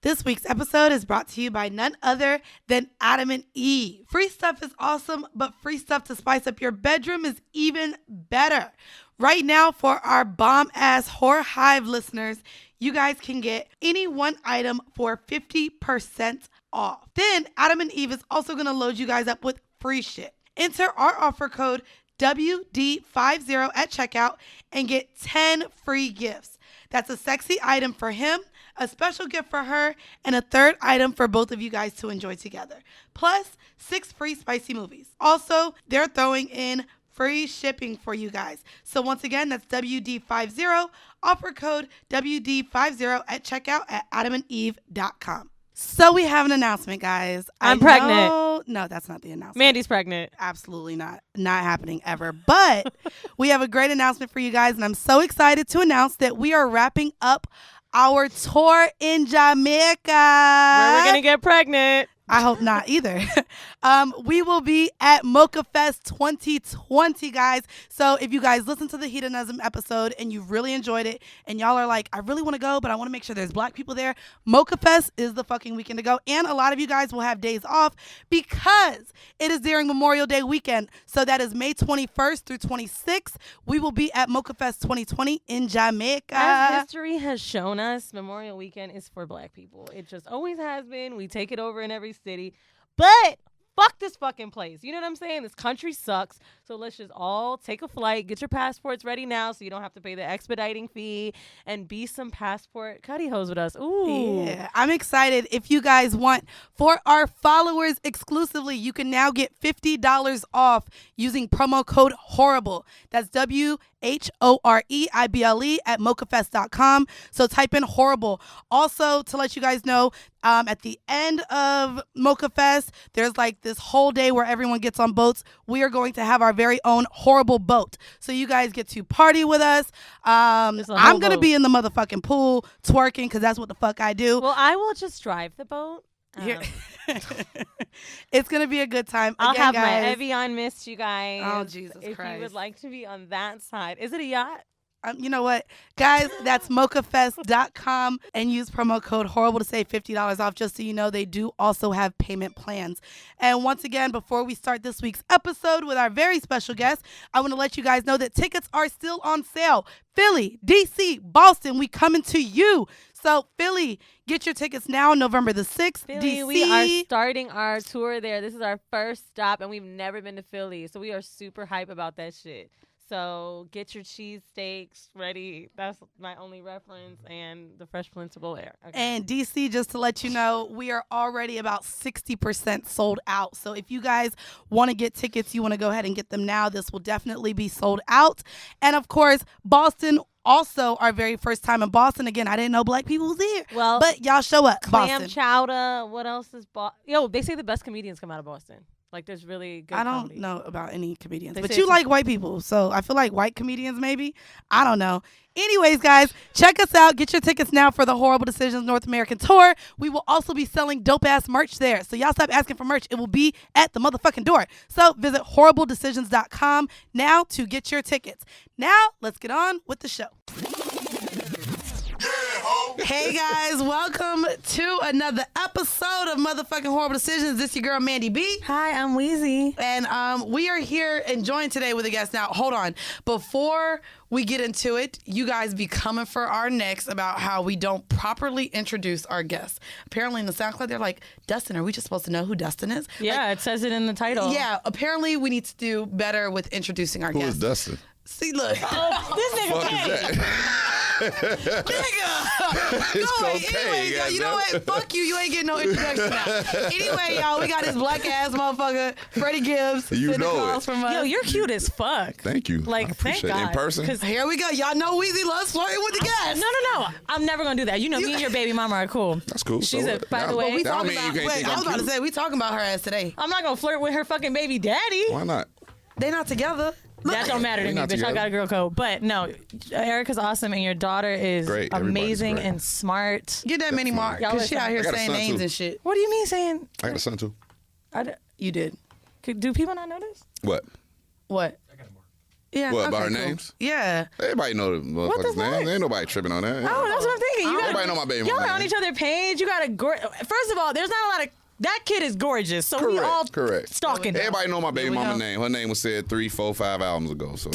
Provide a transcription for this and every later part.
This week's episode is brought to you by none other than Adam and Eve. Free stuff is awesome, but free stuff to spice up your bedroom is even better. Right now, for our bomb-ass Whore Hive listeners, you guys can get any one item for 50% off. Then, Adam and Eve is also going to load you guys up with free shit. Enter our offer code WD50 at checkout and get 10 free gifts. That's a sexy item for him, a special gift for her, and a third item for both of you guys to enjoy together. Plus, 6 free spicy movies. Also, they're throwing in free shipping for you guys. So once again, that's WD50, offer code WD50 at checkout at adamandeve.com. So we have an announcement, guys. I'm pregnant. No, that's not the announcement. Mandy's pregnant. Absolutely not. Not happening ever. But we have a great announcement for you guys, and I'm so excited to announce that we are wrapping up our tour in Jamaica. Where we're going to get pregnant. I hope not either. We will be at Mocha Fest 2020, guys. So if you guys listen to the Hedonism episode and you really enjoyed it and y'all are like, I really want to go, but I want to make sure there's black people there, Mocha Fest is the fucking weekend to go. And a lot of you guys will have days off because it is during Memorial Day weekend. So that is May 21st through 26th. We will be at Mocha Fest 2020 in Jamaica. As history has shown us, Memorial Weekend is for black people. It just always has been. We take it over in every city, but fuck this fucking place. You know what I'm saying? This country sucks. So let's just all take a flight, get your passports ready now so you don't have to pay the expediting fee and be some passport cutty hoes with us. Ooh. Yeah, I'm excited. If you guys want, for our followers exclusively, you can now get $50 off using promo code Whoreible. That's WHOREIBLE at mochafest.com. So type in Whoreible. Also, to let you guys know, at the end of Mocha Fest, there's like this whole day where everyone gets on boats. We are going to have our very own Whoreible boat. So you guys get to party with us. I'm going to be in the motherfucking pool twerking because that's what the fuck I do. Well, I will just drive the boat. It's going to be a good time. I'll Again, have guys, my Evian mist, you guys. Oh, Jesus if Christ. If you would like to be on that side. Is it a yacht? You know what? Guys, that's mochafest.com and use promo code Whoreible to save $50 off. Just so you know, they do also have payment plans. And once again, before we start this week's episode with our very special guest, I want to let you guys know that tickets are still on sale. Philly, DC, Boston, we coming to you. So Philly, get your tickets now, November the 6th. Philly, DC, we are starting our tour there. This is our first stop, and we've never been to Philly. So we are super hype about that shit. So get your cheesesteaks ready. That's my only reference. And the Fresh Prince of Bel-Air. Okay. And DC, just to let you know, we are already about 60% sold out. So if you guys want to get tickets, you want to go ahead and get them now. This will definitely be sold out. And of course, Boston, also our very first time in Boston. Again, I didn't know black people was here. Well, but y'all show up. Clam Boston. chowder. What else is Boston? Yo, they say the best comedians come out of Boston. Like, there's really good comedy. Know about any comedians. They but say you like white people, so I feel like white comedians maybe. I don't know. Anyways, guys, check us out. Get your tickets now for the Whoreible Decisions North American Tour. We will also be selling dope-ass merch there. So y'all stop asking for merch. It will be at the motherfucking door. So visit whoreibledecisions.com now to get your tickets. Now, let's get on with the show. Hey guys, welcome to another episode of motherfucking Whoreible Decisions. This your girl Mandy B. Hi, I'm Wheezy. And we are here and joined today with a guest. Now, hold on. Before we get into it, you guys be coming for our necks about how we don't properly introduce our guests. Apparently in the SoundCloud, they're like, Dustin, are we just supposed to know who Dustin is? Yeah, it says it in the title. Yeah, apparently we need to do better with introducing our guests. Who is Dustin? See, look. This nigga Fuck is that? Nigga. It's Go okay, anyway, y'all, you know what? Fuck you. You ain't getting no introduction now. Anyway, y'all, we got this black ass motherfucker, Freddie Gibbs. You sitting know across it. from us. Yo, you're cute as fuck. Thank you. Like, I appreciate thank it. God. In person? 'Cause- Here we go. Y'all know Weezy loves flirting with the guests. No. I'm never going to do that. You know, me and your baby mama are cool. That's cool. She's So a, what? by the That- way, We that talking don't mean you about, can't wait, think I I'm was about to cute. say, we talking about her ass today. I'm not going to flirt with her fucking baby daddy. Why not? They not together. That don't matter to We're me, not bitch. I together. got a girl code. But no, Erica's awesome, and your daughter is Great. Everybody's amazing great. and smart. Get that mini mark, Y'all because she listen. out here I got a saying son, names too. and shit. What do you mean saying? I got a son too. You did. Do people not know this? What? What? Yeah. What, about okay, her cool. names? Yeah. Everybody know the motherfucker's name. Ain't nobody tripping on that. Oh, that's what I'm thinking. Everybody know my baby Y'all mama are on name. each other's page. You got a first of all, there's not a lot of that kid is gorgeous, so we all stalking her. Everybody know my baby mama name. Her name was said 3, 4, 5 albums ago. So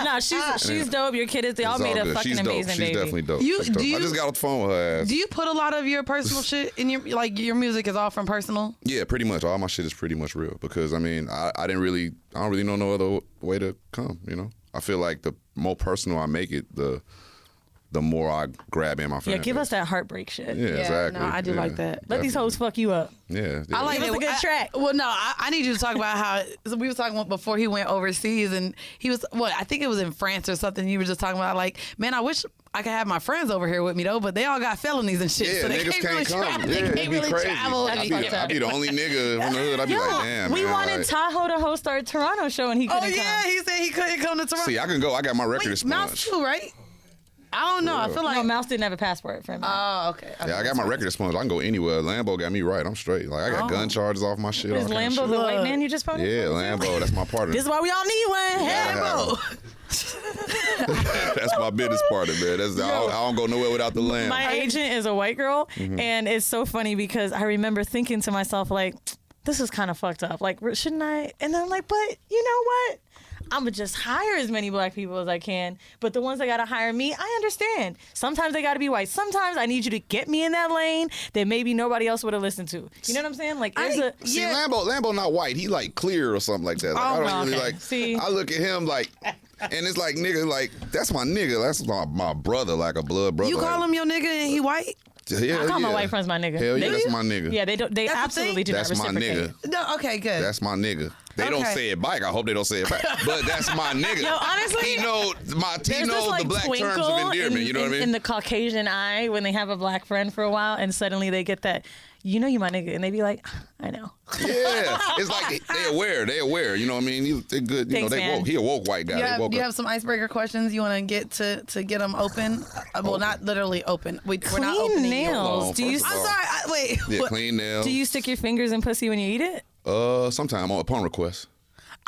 no, she's dope. Your kid is. They all made a fucking she's amazing baby. She's definitely dope. I just got off the phone with her ass. Do you put a lot of your personal shit in your music is all from personal? Yeah, pretty much. All my shit is pretty much real because I mean I don't really know no other way to come. You know, I feel like the more personal I make it, the more I grab in my fan. Yeah, give us that heartbreak shit. Yeah, exactly. No, I do like that. Let these hoes fuck you up. Yeah. I like it. It was a good track. Well, no, I need you to talk about how we were talking about before he went overseas, and he was I think it was in France or something. You were just talking about like, man, I wish I could have my friends over here with me though, but they all got felonies and shit, Yeah, so they niggas can't really come. travel. Yeah, They it'd can't be really crazy. travel. I'd be the only nigga from the hood. I'd be like, damn. We man, wanted like, Tahoe to host our Toronto show, and he couldn't Oh yeah, come. he said he couldn't come to Toronto. See, I can go. I got my record Wait, Mouse expunged. too, right? I don't know. I feel like No, Mouse didn't have a passport for him. Oh, okay. Yeah, I got my record expunged. I can go anywhere. Lambo got me right. I'm straight. Like I got gun charges off my shit. Is all kind of Lambo shit. the white man you just found? Yeah, Lambo. That's my partner. This is why we all need one. Yeah. That's my business partner, man. I don't go nowhere without the Lamb. My agent is a white girl, and it's so funny because I remember thinking to myself, like, this is kind of fucked up. Like, shouldn't I? And then I'm like, but you know what? I'm going to just hire as many black people as I can. But the ones that got to hire me, I understand. Sometimes they got to be white. Sometimes I need you to get me in that lane that maybe nobody else would have listened to. You know what I'm saying? Like, See, Lambo not white. He like clear or something like that. Like, I don't really like. See? I look at him like, and it's like nigga, like that's my nigga. That's my brother, like a blood brother. You call him your nigga and he white? Hell I call my yeah. white friends my nigga. Hell yeah, that's my nigga. Yeah, they don't. They That's the absolutely do That's not my reciprocate. nigga. No, okay, good. That's my nigga. They don't Okay. say it back. I hope they don't say it back. But that's my nigga. Yo, honestly, he knows there's this like the black terms twinkle of endearment. You know what I mean? in the Caucasian eye when they have a black friend for a while, and suddenly they get that. You know you my nigga, and they be like, I know. Yeah, it's like they aware. You know what I mean? They're good. You Thanks, know, they man. woke. He a woke white guy. They woke Do you up. have some icebreaker questions you want to get to get them open? Well, not literally open. We're not Clean opening nails. Hold on, Do you? first of I'm all. sorry. Wait. Yeah, what? clean nails. Do you stick your fingers in pussy when you eat it? Sometime upon request.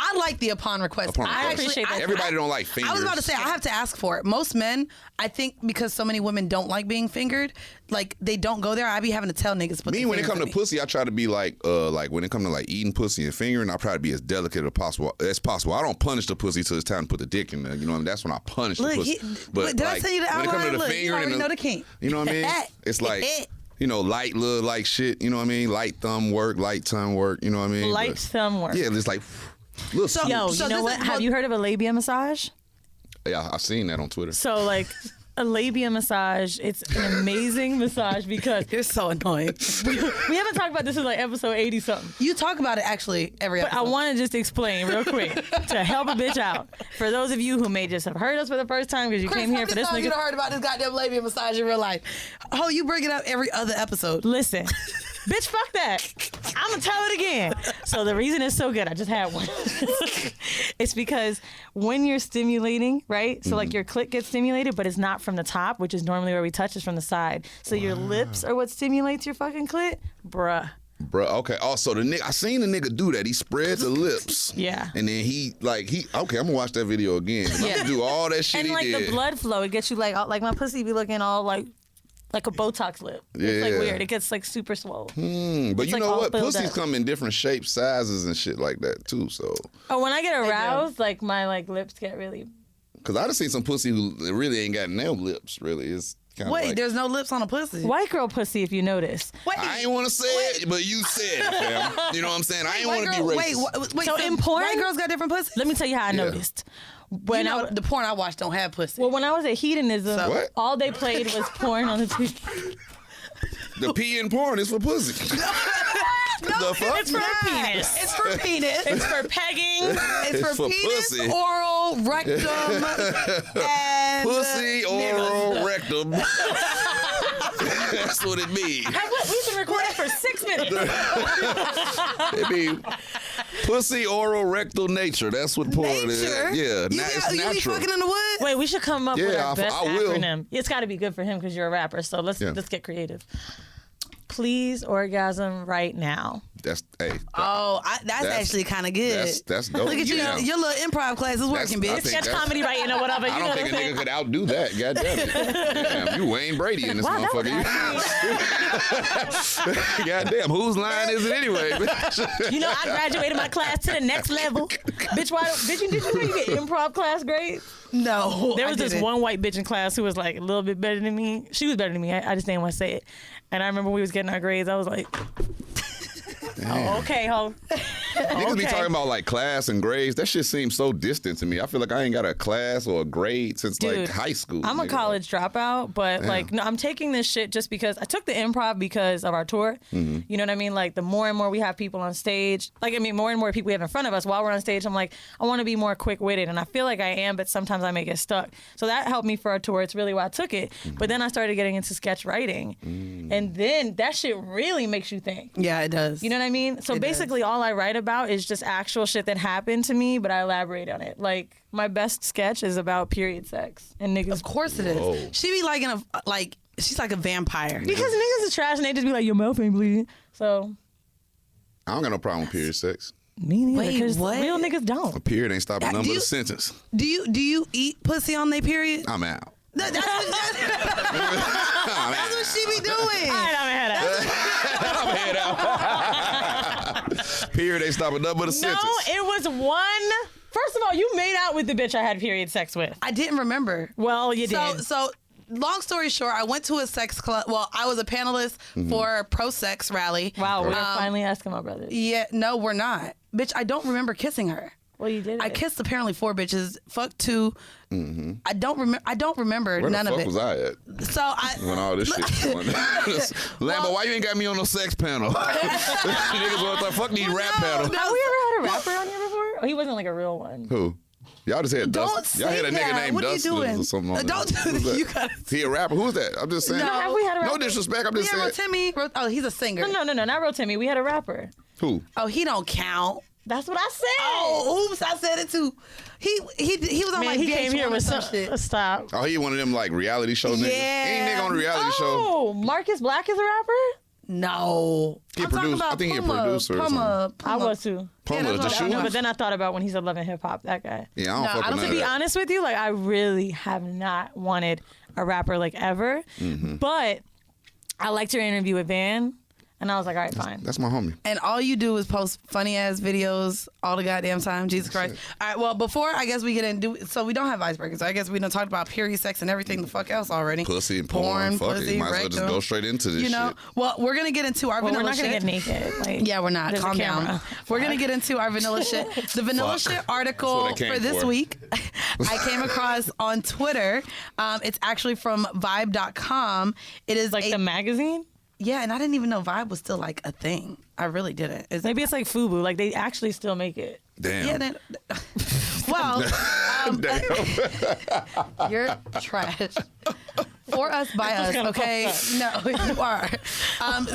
I like the upon request. Upon I request. appreciate that. Everybody don't like fingers. I was about to say I have to ask for it. Most men, I think, because so many women don't like being fingered, like they don't go there. I be having to tell niggas. Put Me, their when it fingers comes in to me. pussy, I try to be like when it comes to like eating pussy and fingering, I try to be as delicate as possible. I don't punish the pussy till it's time to put the dick in there. You know what I mean? That's when I punish Look, the pussy. but did I tell you the when it comes to outline? the Look, you fingering already and know the kink. You know what I mean? It's like, you know, light little like shit. You know what I mean? Light thumb work, light tongue work. You know what I mean? Light But, thumb work. Yeah, it's like little So- Yo, so you know this what? is Have what- you heard of a labia massage? Yeah, I've seen that on Twitter. So like a labia massage, it's an amazing massage because You're so annoying. we haven't talked about this in like episode 80 something. You talk about it actually every But episode. I want to just explain real quick to help a bitch out. For those of you who may just have heard us for the first time because you Chris, came here how for many this times you nigga. done heard about this goddamn labia massage in real life? Oh, you bring it up every other episode. Listen, bitch, fuck that. I'm gonna tell it again. So the reason it's so good, I just had one. It's because when you're stimulating, right? So like your clit gets stimulated, but it's not from the top, which is normally where we touch, it's from the side. So your lips are what stimulates your fucking clit, bruh. Bro, okay. Also, the nigga, I seen the nigga do that. He spreads the lips. Yeah. And then okay, I'm gonna watch that video again. I'm gonna do all that shit And he like did. the blood flow, it gets you like my pussy be looking all like a Botox lip. It's like Yeah. weird. It gets like super swole. But It's, you like, know all what? filled Pussies up. come in different shapes, sizes, and shit like that too. So, Oh, when I get aroused, like my like lips get really. cause I just seen some pussy who really ain't got no lips. Really, it's kind of Wait, like, there's no lips on a pussy. White girl pussy, if you notice. Wait, I ain't want to say it, but you said it, fam. You know what I'm saying? I ain't want to be racist. Wait, So in porn- white girls got different pussy? Let me tell you how I Yeah. noticed. When You know, I the porn I watch don't have pussy. when I was at Hedonism, So- What? all they played was porn on the TV. The pee in porn is for pussy. The fuck? It's for penis. It's for penis. It's for pegging. It's for for penis, pussy. oral, rectum, and Pussy, oral, rectum. That's what it means. We've been recording for 6 minutes. It mean pussy, oral, rectal nature. That's what porn is. Nature. Yeah, You it's be natural. fucking in the woods. Wait, we should come up with Yeah, our best I will. acronym. It's got to be good for him because you're a rapper. So let's Yeah. get creative. please orgasm right now. That's That's actually kind of good. That's dope. Look at you. Yeah. Your little improv class is working, I bitch. think Sketch comedy writing or whatever. I don't think a nigga could outdo that. God damn it. Damn, you Wayne Brady in this motherfucker. God damn, whose line is it anyway? You know, I graduated my class to the next level. Bitch, did you know you get improv class grades? No. There was this one white bitch in class who was like a little bit better than me. She was better than me. I just didn't want to say it. And I remember we was getting our grades. I was like, oh, okay, ho. Niggas be talking about like class and grades. That shit seems so distant to me. I feel like I ain't got a class or a grade since like high school. I'm a college dropout, but like, no, I'm taking this shit just because I took the improv because of our tour. You know what I mean? Like, the more and more we have people on stage, like, I mean, more and more people we have in front of us while we're on stage, I'm like, I want to be more quick-witted, and I feel like I am, but sometimes I may get stuck. So that helped me for our tour. It's really why I took it. But then I started getting into sketch writing, and then that shit really makes you think. Yeah, it does. You know what I mean? So basically all I write about is just actual shit that happened to me, but I elaborate on it. Like, my best sketch is about period sex and niggas. Of course it is. Whoa. She be like she's like a vampire. Because niggas is trash and they just be like, your mouth ain't bleeding. So I don't got no problem with period sex. me neither. Wait, 'Cause what? real niggas A don't. period ain't stopping none do but you- a sentence. Do you eat pussy on their period? I'm out. That's what she be doing. All right, I'm head out. I'm head out. Period ain't stopping none but a No, sentence. it was one. First of all, you made out with the bitch I had period sex with. I didn't remember. Well, you did. So long story short, I went to a sex club. Well, I was a panelist for a pro-sex rally. Wow, we're finally asking my brother. Yeah, no, we're not. Bitch, I don't remember kissing her. Well, you did. I kissed apparently 4 bitches. Fuck 2. I don't remember Where none the of fuck it. was I at So I when all this shit going on? Lambo, why you ain't got me on no sex panel? Niggas was like, fuck these rap panel. Have we ever had a rapper on here before? Oh, he wasn't like a real one. Who? Y'all just had Don't Dust. Y'all say had a nigga that. named What are you Dustin doing? or something. On Don't there. do Who's that. that? You gotta- He a rapper? Who's that? I'm just saying. No. Have we had a rapper? No disrespect. I'm just yeah, saying. Rotimi. Oh, he's a singer. No, not real Timmy. We had a rapper. Who? Oh, he don't count. That's what I said. Oh, oops, I said it too. He was on Man, like he VH1 came here or with some some shit. Stop. Oh, he one of them like reality show niggas. Yeah. He ain't nigga on a reality show. Oh, Marcus Black is a rapper? No. He I'm talking produced- about I think he a Puma, producer or Puma. I was too. Puma, that's the what I shoe? know. But then I thought about when he said Love and Hip Hop, that guy. Yeah, I don't No, fuck I with don't none To of be that. honest with you, like, I really have not wanted a rapper like ever. But I liked your interview with Van, and I was like, all right, fine. That's my homie. And all you do is post funny ass videos all the goddamn time. Jesus Christ. All right, well, before I guess we get into so we don't have icebreakers. I guess we done talked about period sex and everything the fuck else already. Pussy and porn. Fuck pussy, it. Might as well just rectum. go straight into this You know, shit. well, we're gonna get into our Well, we're vanilla not going to shit. get naked. Like, Yeah, we're not. there's a Calm down. camera. We're going to get into our vanilla shit. The vanilla Fuck. shit article That's what I for came this for. week, I came across on Twitter. It's actually from Vibe.com. It is Like the magazine? yeah, and I didn't even know Vibe was still like a thing. I really didn't. Maybe it's like FUBU. Like, they actually still make it. Damn. Yeah, then, well, Damn. you're trash. For us, by us, okay? No, you are.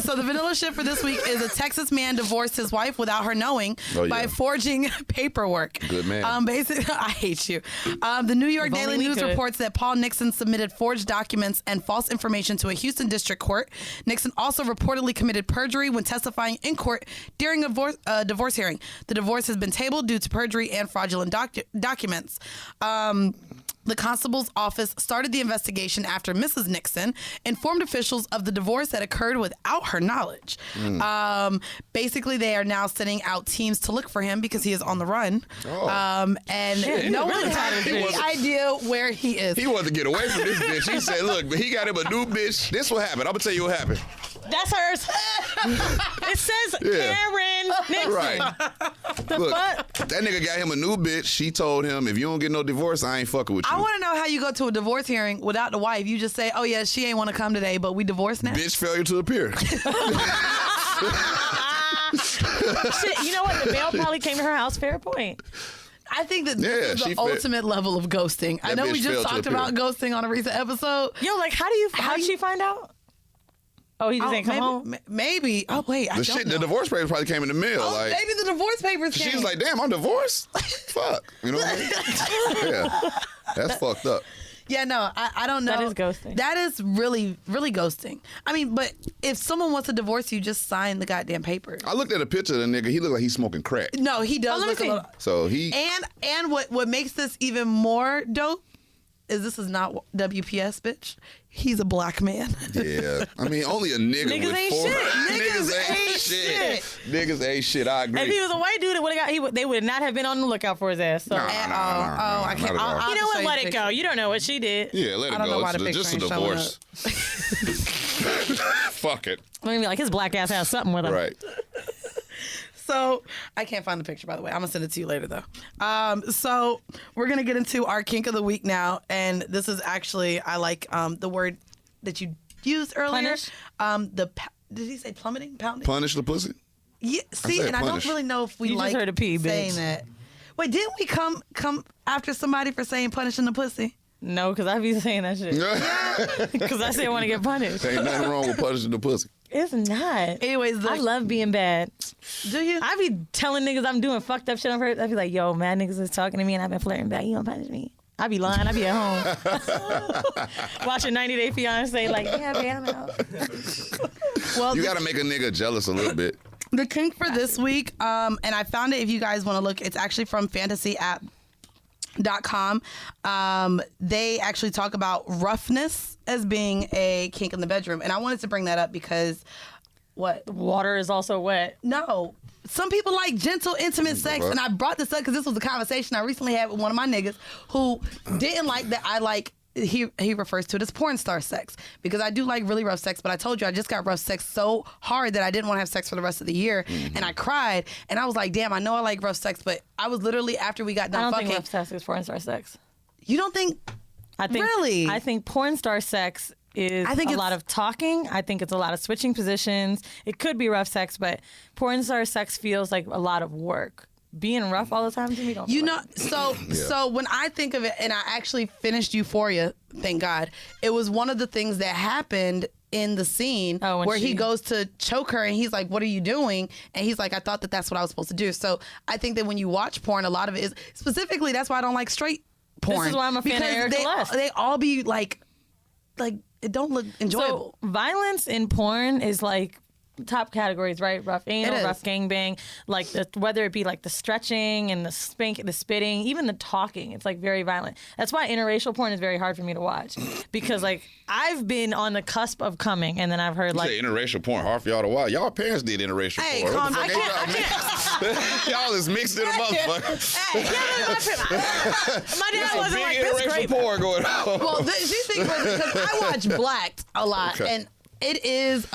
So the vanilla shit for this week is a Texas man divorced his wife without her knowing Oh, yeah. by forging paperwork. Good man. Basically, I hate you. The New York If Daily only we News could. reports that Paul Nixon submitted forged documents and false information to a Houston district court. Nixon also reportedly committed perjury when testifying in court during a divorce hearing. The divorce has been tabled due to perjury and fraudulent documents. The constable's office started the investigation after Mrs. Nixon informed officials of the divorce that occurred without her knowledge. Basically, they are now sending out teams to look for him because he is on the run. Oh. And Shit, no he one really has tired of any this. idea where he is. He wanted to get away from this bitch. He said, look, but he got him a new bitch. This what happened. I'm going to tell you what happened. That's hers. It says Yeah. Karen Nixon. Right. Look, that nigga got him a new bitch. She told him, if you don't get no divorce, I ain't fucking with you. I want to know how you go to a divorce hearing without the wife. You just say, oh, yeah, she ain't want to come today, but we divorced now. Bitch failure to appear. Shit, you know what? The mail probably came to her house. Fair point. I think that Yeah, this is she the failed. ultimate level of ghosting. I That know we bitch just failed to talked appear. about ghosting on a recent episode. Yo, like, how did she find out? Oh, he just ain't come home? Maybe. Oh, wait. I The don't shit, know. the divorce papers probably came in the mail. Oh, like, maybe the divorce papers came. she was like, damn, I'm divorced? Fuck. You know what I mean? Yeah. That's fucked up. Yeah, no, I don't know. That is ghosting. That is really, really ghosting. I mean, but if someone wants to divorce you, just sign the goddamn paper. I looked at a picture of the nigga. He looked like he's smoking crack. No, he does let me look a see. little. So he. And what makes this even more dope is this is not WPS, bitch. He's a black man. Yeah, I mean, only a nigga Niggas with ain't four. shit. Niggas ain't shit. Niggas ain't shit. I agree. If he was a white dude, they would not have been on the lookout for his ass. So. Nah, At nah, all. nah, Oh, I not can't. at all. You know what? Let it picture. go. You don't know what she did. Yeah, let it I don't go. know why the It's just a picture ain't showing divorce. Fuck it. I mean, like his black ass has something with him. Right. So I can't find the picture, by the way. I'm gonna send it to you later, though. So we're gonna get into our kink of the week now, and this is actually I like the word that you used earlier. Punish? Did he say plummeting, pounding? Punish the pussy. Yeah. See, said and I punish. don't really know if we You just like heard a P, bitch. saying that. Wait, didn't we come after somebody for saying punishing the pussy? No, because I be saying that shit. Because I say I want to get punished. Ain't nothing wrong with punishing the pussy. It's not. Anyways, I love being bad. Do you? I be telling niggas I'm doing fucked up shit on purpose. I be like, yo, mad niggas is talking to me and I've been flirting back. You don't punish me. I be lying. I be at home. Watching 90 Day Fiancé like, yeah, babe, I'm out. Well, You got to make a nigga jealous a little bit. the kink for this week, and I found it if you guys want to look, it's actually from fantasyapp.com. They actually talk about roughness as being a kink in the bedroom. And I wanted to bring that up because what? Water is also wet. No. Some people like gentle, intimate sex, and I brought this up because this was a conversation I recently had with one of my niggas who didn't like that I like, he refers to it as porn star sex, because I do like really rough sex, but I told you I just got rough sex so hard that I didn't want to have sex for the rest of the year, and I cried, and I was like, damn, I know I like rough sex, but I was literally, after we got I done don't fucking. think rough sex is porn star sex. You don't think? I think Really? I think porn star sex is I think a it's- lot of talking. I think it's a lot of switching positions. It could be rough sex, but porn star sex feels like a lot of work. Being rough all the time to me don't. You feel know, like so when I think of it, and I actually finished Euphoria, thank God, it was one of the things that happened in the scene when where he she- goes to choke her and he's like, what are you doing? And he's like, I thought that that's what I was supposed to do. So I think that when you watch porn, a lot of it is, specifically, that's why I don't like straight porn. is why I'm a fan of Because Erica Lust. they all be like, it don't look enjoyable. So violence in porn is like top categories, right? Rough anal, It is. rough gangbang, like whether it be like the stretching and the spitting, even the talking. It's like very violent. That's why interracial porn is very hard for me to watch, because like I've been on the cusp of coming, and then I've heard You like say interracial porn hard for y'all to watch. Y'all parents did interracial Hey, porn. calm What the down. fuck ain't y'all y'all is mixed in a motherfucker. my dad There's wasn't big like that's interracial great. porn going on. Well, she thinks because I watch Blacked a lot, Okay. and it is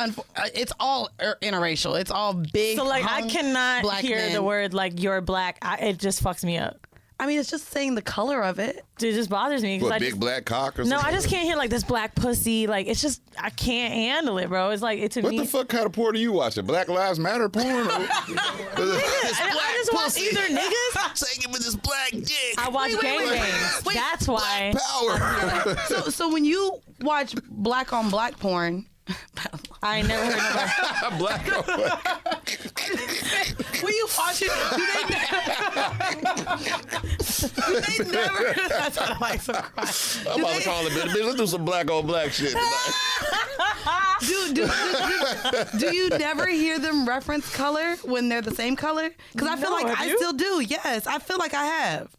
it's all interracial. It's all big. So like I hung cannot black hear men. the word like you're black. It just fucks me up. I mean, it's just saying the color of it. It just bothers me because What, I big just, black cock or no, something? I just can't hear like this black pussy. Like it's just I can't handle it, bro. It's like it to What me. the fuck kind of porn are you watching? Black Lives Matter porn? I just watch either niggas. Say give me this black dick. I watch Wait, wait, wait. gangbangs. Wait, That's why. Power. So when you watch black on black porn, I ain't never heard nobody. Black on black. when you watch it, do they never? That's what I like so cry. I'm about to call it, bitch. Let's do some black on black shit tonight. Do you never hear them reference color when they're the same color? Because I feel No, like have I you? still do. Yes, I feel like I have.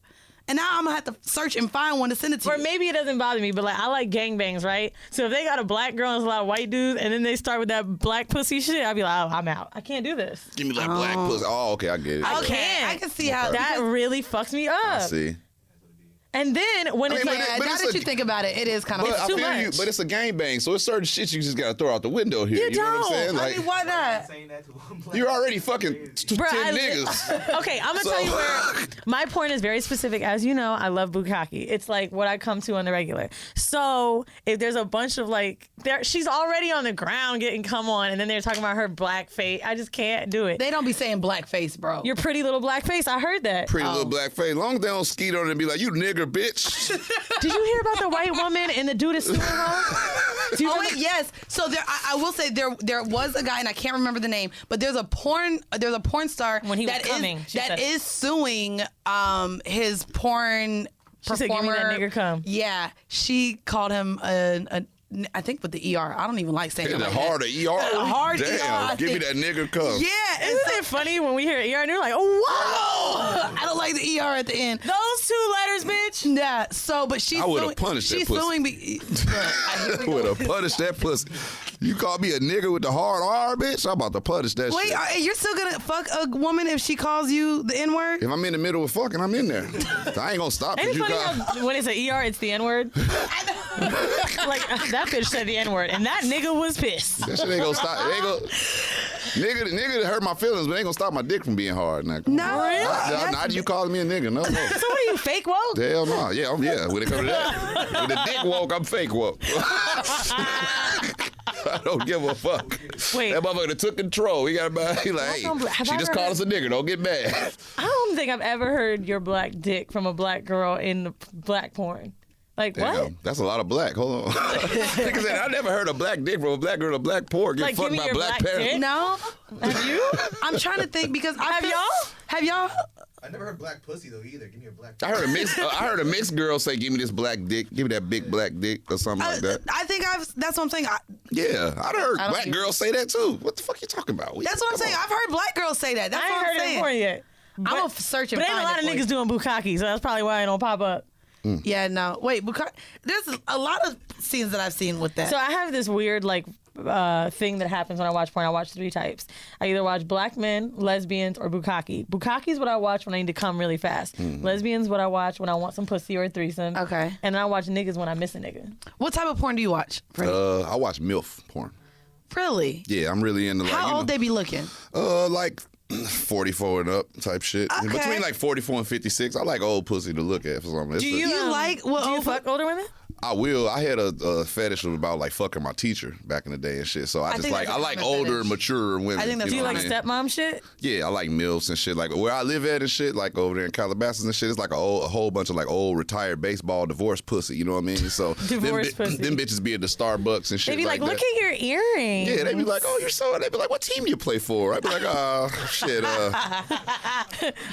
And now I'm gonna have to search and find one to send it to Or you. maybe it doesn't bother me, but like I like gangbangs, right? So if they got a black girl and a lot of white dudes, and then they start with that black pussy shit, I'd be like, oh, I'm out. I can't do this. Give me that black pussy. Oh, okay, I get it. I Okay, can't. I can see how That really fucks me I up. see. And then when it's mean, like, but now it's that a- you think about it, it is kind of. But I too feel you, much. but it's a gangbang, so it's certain shit you just gotta throw out the window here. You know what I'm don't. saying? I Like, mean, why not? Saying that to one black you're already fucking Bruh, 10 niggas. Okay, I'm gonna So- tell you where my porn is very specific. As you know, I love bukkake. It's like what I come to on the regular. So if there's a bunch of like, she's already on the ground getting come on, and then they're talking about her black face. I just can't do it. They don't be saying blackface, bro. Your pretty little black face. I heard that. Pretty little black face. Long as they don't skeet on it and be like, you nigger, bitch. Did you hear about the white woman and the dude is suing her? Do you Oh remember- wait, yes. So there, I will say there was a guy, and I can't remember the name, but there's a porn star When he was that is- coming, she that said. is suing his porn She said, "Give me that nigga cum." Yeah, she called him I think with the ER. I don't even like saying the like hard that. ER. Hard Damn, ER. give me that nigga cum. Yeah, Isn't it funny when we hear ER and they're like, "Oh, wow." I don't like the ER at the end. Those 2 letters, bitch. Yeah, so, but she's I would suing. have punished that She's pussy. suing me. I would have punished that pussy. You call me a nigga with the hard R, bitch? I'm about to punish that Wait, shit. you're still gonna fuck a woman if she calls you the N word? If I'm in the middle of fucking, I'm in there. I ain't gonna stop. Ain't it You funny got, how when it's an ER, it's the N word? Like, that bitch said the N word, and that nigga was pissed. that shit ain't gonna stop. It ain't gonna, nigga hurt my feelings, but ain't gonna stop my dick from being hard. Now, No, really? Not you calling me a nigga. No. So what are you, fake woke? Hell no. Yeah, when it comes to that. With the dick woke, I'm fake woke. I don't give a fuck. Wait. That motherfucker that took control. He like, hey, Have she I just ever called us a nigga. Don't get mad. I don't think I've ever heard your black dick from a black girl in the black porn. Like, Damn, what? that's a lot of black. Hold on. Nigga said, I never heard a black dick from a black girl, a black porn get Like, fucked give me by your black black parents. dick? No, Have you? I'm trying to think because Have y'all? I never heard black pussy though either. Give me a black. I heard a mixed girl say, "Give me this black dick, give me that big black dick," or something like that. I think that's what I'm saying. Yeah, I heard I don't black think- girls say that too. What the fuck you talking about? That's what I'm saying. I've heard black girls say that. That's I what ain't I'm heard saying. it before yet. I'm gonna search and But ain't a find lot it of for you. niggas doing bukkake, so that's probably why it don't pop up. Yeah, no. Wait, because there's a lot of scenes that I've seen with that. So I have this weird thing that happens when I watch porn. I watch 3 types. I either watch black men, lesbians, or bukkake. Bukkake is what I watch when I need to come really fast. Lesbians what I watch when I want some pussy or a threesome. Okay. And I watch niggas when I miss a nigga. What type of porn do you watch? Freddie? I watch MILF porn. Really? Yeah, I'm really into like How you old know, they be looking? like 44 and up type shit. Okay. Between like 44 and 56, I like old pussy to look at for some reason. Do you like what? Do you fuck older women? I will. I had a fetish about like fucking my teacher back in the day and shit. So I just think like that's a I like common older, fetish. mature women. I think that's Do you know like what I mean? stepmom shit? Yeah, I like MILFs and shit. Like where I live at and shit, like over there in Calabasas and shit, it's like a whole bunch of like old retired baseball divorce pussy. You know what I mean? So Divorce pussy. them bitches be at the Starbucks and shit. They be like, that. look at your earrings. Yeah, they be like, oh, you're so. They be like, what team do you play for? I be like, oh, shit.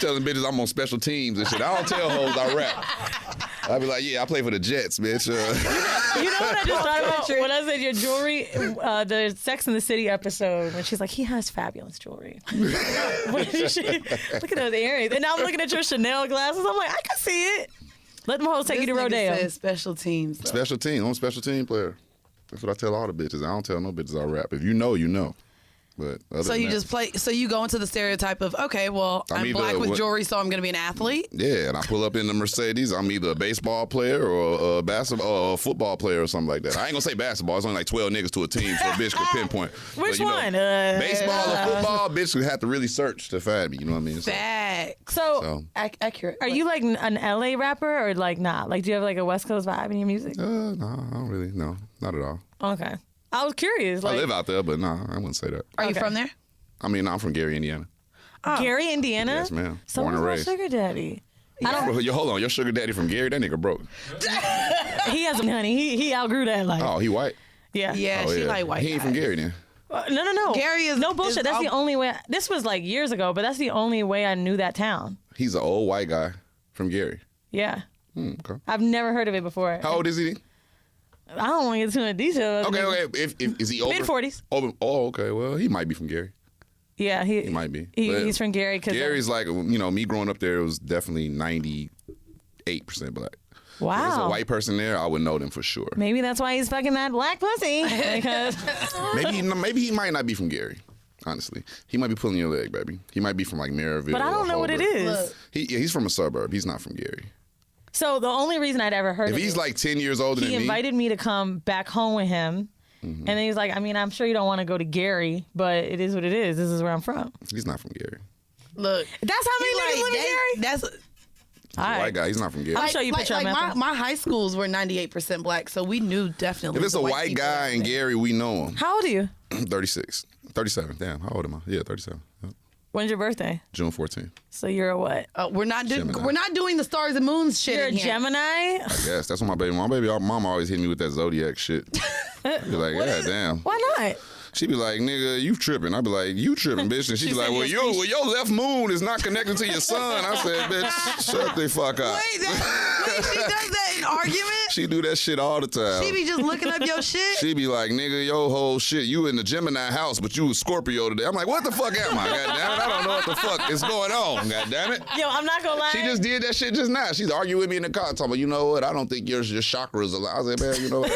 Telling bitches I'm on special teams and shit. I don't tell hoes I rap. I be like, yeah, I play for the Jets, bitch. You know what I just thought about when I said your jewelry, the Sex and the City episode, when she's like, he has fabulous jewelry. Look at those earrings. And now I'm looking at your Chanel glasses. I'm like, I can see it. Let them hoes take you to This nigga Rodeo. says special teams. though. Special team. I'm a special team player. That's what I tell all the bitches. I don't tell no bitches I rap. If you know, you know. But other So than you that, just play. So you go into the stereotype of okay, well, I'm I'm either black with what- jewelry, so I'm gonna be an athlete. yeah, and I pull up in the Mercedes. I'm either a baseball player or a basketball or a football player or something like that. I ain't gonna say basketball. It's only like 12 niggas to a team, so a bitch could pinpoint. Which But, you know, one? baseball or football, bitch would have to really search to find me. You know what I mean? So, Facts. So, Accurate. are you like an LA rapper or like not? Like, do you have like a West Coast vibe in your music? no, I don't really. No, not at all. Okay. I was curious. I Like, live out there, but no, I wouldn't say that. Are you Okay. from there? I mean, I'm from Gary, Indiana. Gary, Indiana? Yes, ma'am. So Born was and my raised. sugar daddy. Hold on, your sugar daddy from Gary? That nigga broke. He has some honey. He outgrew that life. Oh, he white? Yeah. Yeah, Oh, she yeah. like white. He ain't from guys. Gary then. No. Gary is- no bullshit. is That's the all- only way. This was like years ago, but that's the only way I knew that town. He's an old white guy from Gary. Yeah. Okay. I've never heard of it before. How old is he? I don't want to get too into details. Okay. If is he over? Mid-40s. Over. Oh, okay. Well, he might be from Gary. Yeah, He might be. But He's from Gary. Cause Gary's like, you know, me growing up there, it was definitely 98% black. If there's a wow. white person there, I would know them for sure. Maybe that's why he's fucking that black pussy. Because Maybe he might not be from Gary. Honestly, he might be pulling your leg, baby. He might be from like Maryville. but I don't or know what it Holbrook. is. Look. He's from a suburb. He's not from Gary. So the only reason I'd ever heard If of he's it, like 10 years older he than invited me to come back home with him. And then he's like, I mean, I'm sure you don't want to go to Gary, but it is what it is. This is where I'm from. he's not from Gary. Look, That's how many he niggas live in Gary? That's He's a All right. white guy. He's not from Gary. I'll show you a picture of him after. my high schools were 98% black, so we knew definitely. If it's the a white people guy in there. Gary, we know him. How old are you? 36. 37. Damn, how old am I? Yeah, 37. Yep. When's your birthday? June 14th. So you're a what? We're not Gemini. doing the stars and moons shit. You're a in here. Gemini? Yes, that's what my baby mama always hit me with that zodiac shit. Be like, yeah, damn. Why not? She be like, nigga, you tripping. I be like, you tripping, bitch. And she be like, well, your left moon is not connected to your sun. I said, bitch, shut the fuck up. Wait, she does that in argument? She do that shit all the time. She be just looking up your shit? She be like, nigga, your whole shit, you in the Gemini house, but you a Scorpio today. I'm like, what the fuck am I? God damn it, I don't know what the fuck is going on. God damn it. Yo, I'm not gonna lie. She just did that shit just now. She's arguing with me in the car, talking about, you know what? I don't think your chakras are. I said, man, you know what?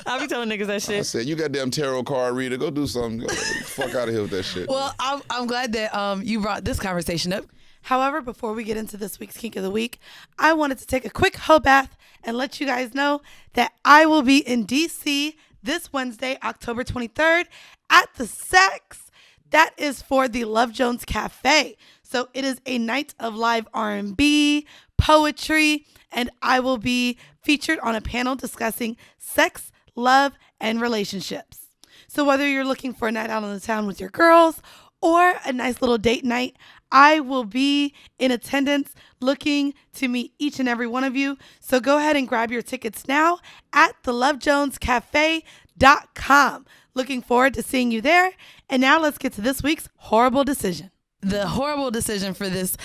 I'll be telling niggas that I shit. said, you goddamn tarot card reader, go do something. Go fuck out of here with that shit. Well, I'm glad that you brought this conversation up. However, before we get into this week's Kink of the Week, I wanted to take a quick hoe bath and let you guys know that I will be in D.C. this Wednesday, October 23rd at the Sex. That is for the Love Jones Cafe. So it is a night of live R&B, poetry, and I will be featured on a panel discussing sex, love, and relationships. So whether you're looking for a night out on the town with your girls or a nice little date night, I will be in attendance looking to meet each and every one of you. So go ahead and grab your tickets now at thelovejonescafe.com. Looking forward to seeing you there. And now let's get to this week's horrible decision. The horrible decision for this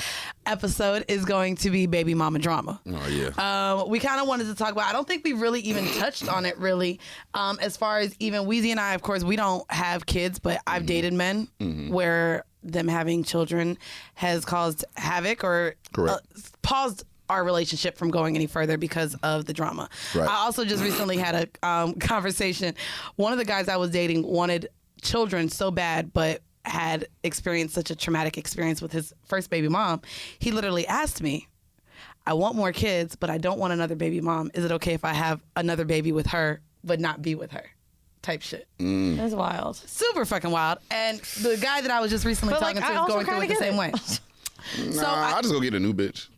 episode is going to be baby mama drama. Oh, yeah. We kind of wanted to talk about, I don't think we really even touched on it really. As far as even Weezy and I, of course, we don't have kids, but I've dated men where them having children has caused havoc or paused our relationship from going any further because of the drama. Right. I also just recently had a conversation. One of the guys I was dating wanted children so bad, but had experienced such a traumatic experience with his first baby mom. He literally asked me, I want more kids, but I don't want another baby mom. Is it okay if I have another baby with her, but not be with her? Type shit. That's wild. Super fucking wild. And the guy that I was just recently talking to is going through it the same way. I just go get a new bitch.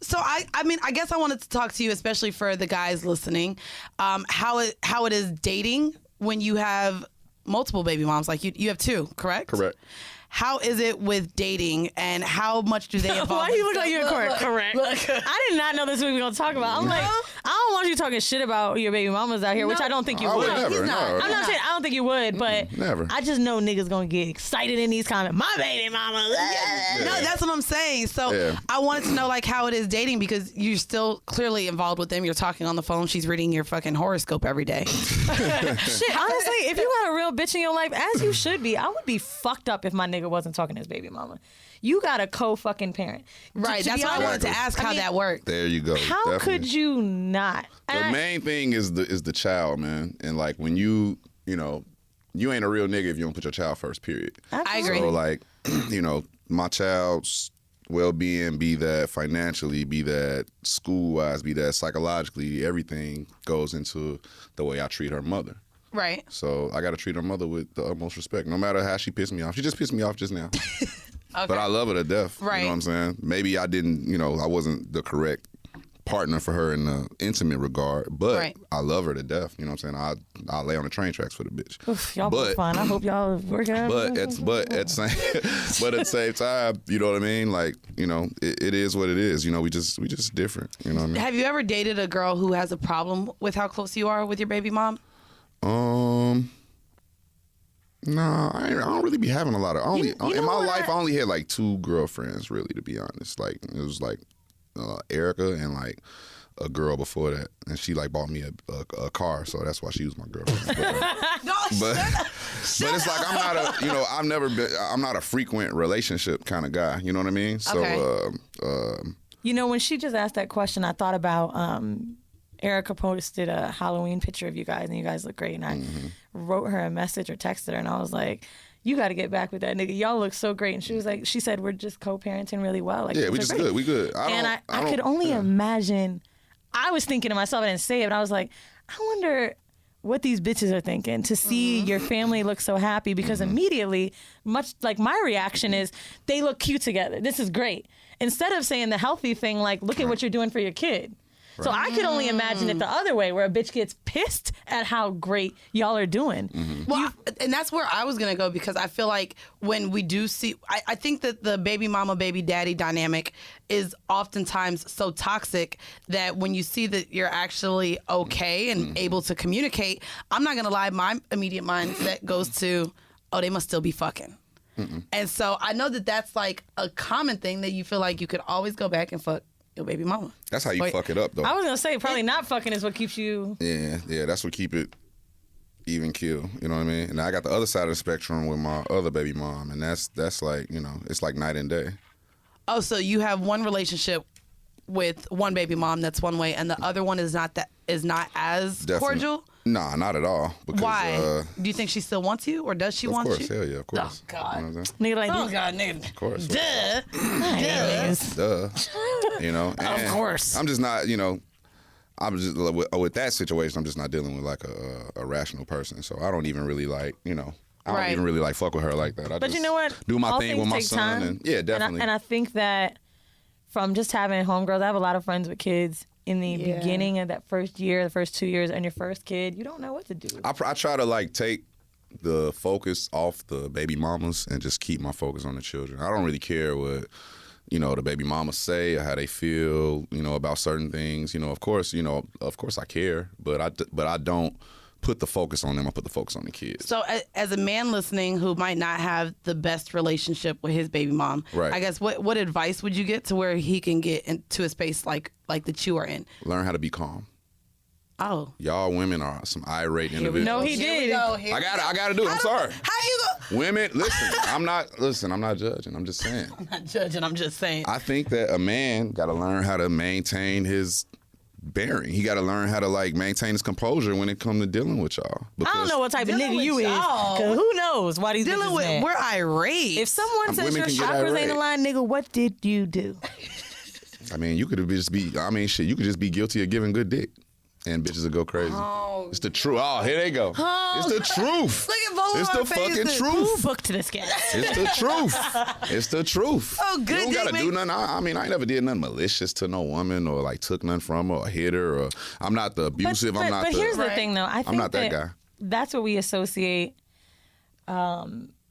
So I mean, I guess I wanted to talk to you, especially for the guys listening, how it is dating when you have multiple baby moms. Like you have two, correct? Correct. How is it with dating, and how much do they involve? Why you look like you're correct? I did not know this was what we were gonna talk about. I'm like, I don't want you talking shit about your baby mamas out here, which I don't think you would. Never, I'm not saying I don't think you would, but never. I just know niggas gonna get excited in these comments. My baby mama. No, that's what I'm saying. So I wanted to know like how it is dating, because you're still clearly involved with them. You're talking on the phone. She's reading your fucking horoscope every day. Shit, honestly, if you got a real bitch in your life, as you should be, I would be fucked up if my nigga wasn't talking to his baby mama. You got a co-fucking parent. Right, that's why I wanted to ask how that worked. There you go. How Definitely. could you not? The main thing is the child, man. And like when you ain't a real nigga if you don't put your child first, period. I agree. So like, my child's well-being, be that financially, be that school-wise, be that psychologically, everything goes into the way I treat her mother. Right. So I got to treat her mother with the utmost respect, no matter how she pissed me off. She just pissed me off just now. Okay. But I love her to death. Right. You know what I'm saying? Maybe I didn't, I wasn't the correct partner for her in the intimate regard, but I love her to death. You know what I'm saying? I lay on the train tracks for the bitch. Oof, y'all both fine. I hope y'all work out. But at the same time, you know what I mean? Like, it is what it is. We just different. You know what I mean? Have you ever dated a girl who has a problem with how close you are with your baby mom? No, I don't really be having a lot of. In my life, I only had like 2 girlfriends, really, to be honest. Like it was like Erica and like a girl before that, and she like bought me a car, so that's why she was my girlfriend. But it's like I'm not a frequent relationship kind of guy. You know what I mean? So, when she just asked that question, I thought about Erica posted a Halloween picture of you guys, and you guys look great. And I wrote her a message or texted her, and I was like, you got to get back with that nigga. Y'all look so great. And she said, we're just co-parenting really well. Like, yeah, we just good. We good. I could only imagine. I was thinking to myself, I didn't say it, but I was like, I wonder what these bitches are thinking to see your family look so happy, because immediately, much like my reaction is, they look cute together. This is great. Instead of saying the healthy thing, like, look at what you're doing for your kid. So I could only imagine it the other way, where a bitch gets pissed at how great y'all are doing. Well, and that's where I was gonna go, because I feel like when we do see, I think that the baby mama, baby daddy dynamic is oftentimes so toxic that when you see that you're actually okay and able to communicate, I'm not gonna lie, my immediate mindset goes to, oh, they must still be fucking. And so I know that that's like a common thing, that you feel like you could always go back and fuck your baby mama. That's how you fuck it up, though. I was gonna say probably not fucking is what keeps you. Yeah, that's what keep it even kill. You know what I mean? And I got the other side of the spectrum with my other baby mom, and that's like, you know, it's like night and day. Oh, so you have one relationship with one baby mom that's one way, and the other one is not as cordial? Nah, not at all. Because, why? Do you think she still wants you, or does she want you? Of course, hell yeah, of course. Oh, God. You know what I'm saying? Nigga like, Oh, God, nigga. Of course. Duh. You know? And Of course. I'm just not, you know, I'm just, with that situation, I'm just not dealing with like a rational person. So I don't even really like, you know, I don't even really like fuck with her like that. I but just you know what? do my All thing with my things take son. time. And yeah, definitely. And I think that from just having homegirls, I have a lot of friends with kids. In the beginning of that first year, the first 2 years, and your first kid, you don't know what to do. I try to like take the focus off the baby mamas and just keep my focus on the children. I don't really care what, you know, the baby mamas say or how they feel, you know, about certain things. You know, of course I care, but I don't put the focus on them. I put the focus on the kids. So as a man listening who might not have the best relationship with his baby mom, right. I guess what advice would you get to where he can get into a space like that you are in? Learn how to be calm. Oh. Y'all women are some irate individuals. No, he did. I gotta do it. I'm sorry. How you go? Women, I'm not judging. I'm just saying. I'm not judging. I'm just saying. I think that a man got to learn how to maintain his bearing. He got to learn how to like maintain his composure when it comes to dealing with y'all. I don't know what type of nigga you is. y'all. Cause who knows why these Dealing bitches with, mad. we're irate. If someone says women your can get chakras irate. ain't aligned, nigga, what did you do? I mean, you could just be. I mean, shit. You could just be guilty of giving good dick, and bitches will go crazy. Oh, it's the truth. Oh, here they go. It's the truth. Look at both It's of our the fucking faces. Who truth. booked this guy? It's the truth. It's the truth. Oh, good You don't dick gotta do make- nothing. I mean, I ain't never did nothing malicious to no woman or like took nothing from her or hit her. Or I'm not the abusive. I'm not but the. here's the thing, though. I think not that guy. That's what we associate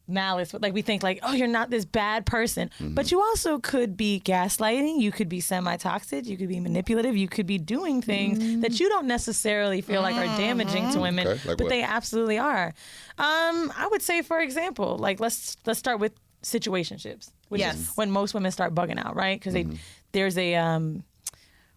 malice with. Like, we think like, oh, you're not this bad person. But you also could be gaslighting. You could be semi-toxic. You could be manipulative. You could be doing things that you don't necessarily feel like are damaging to women, Okay, like but what? they absolutely are. I would say, for example, like let's start with situationships, which Yes. is when most women start bugging out, right? Because there's a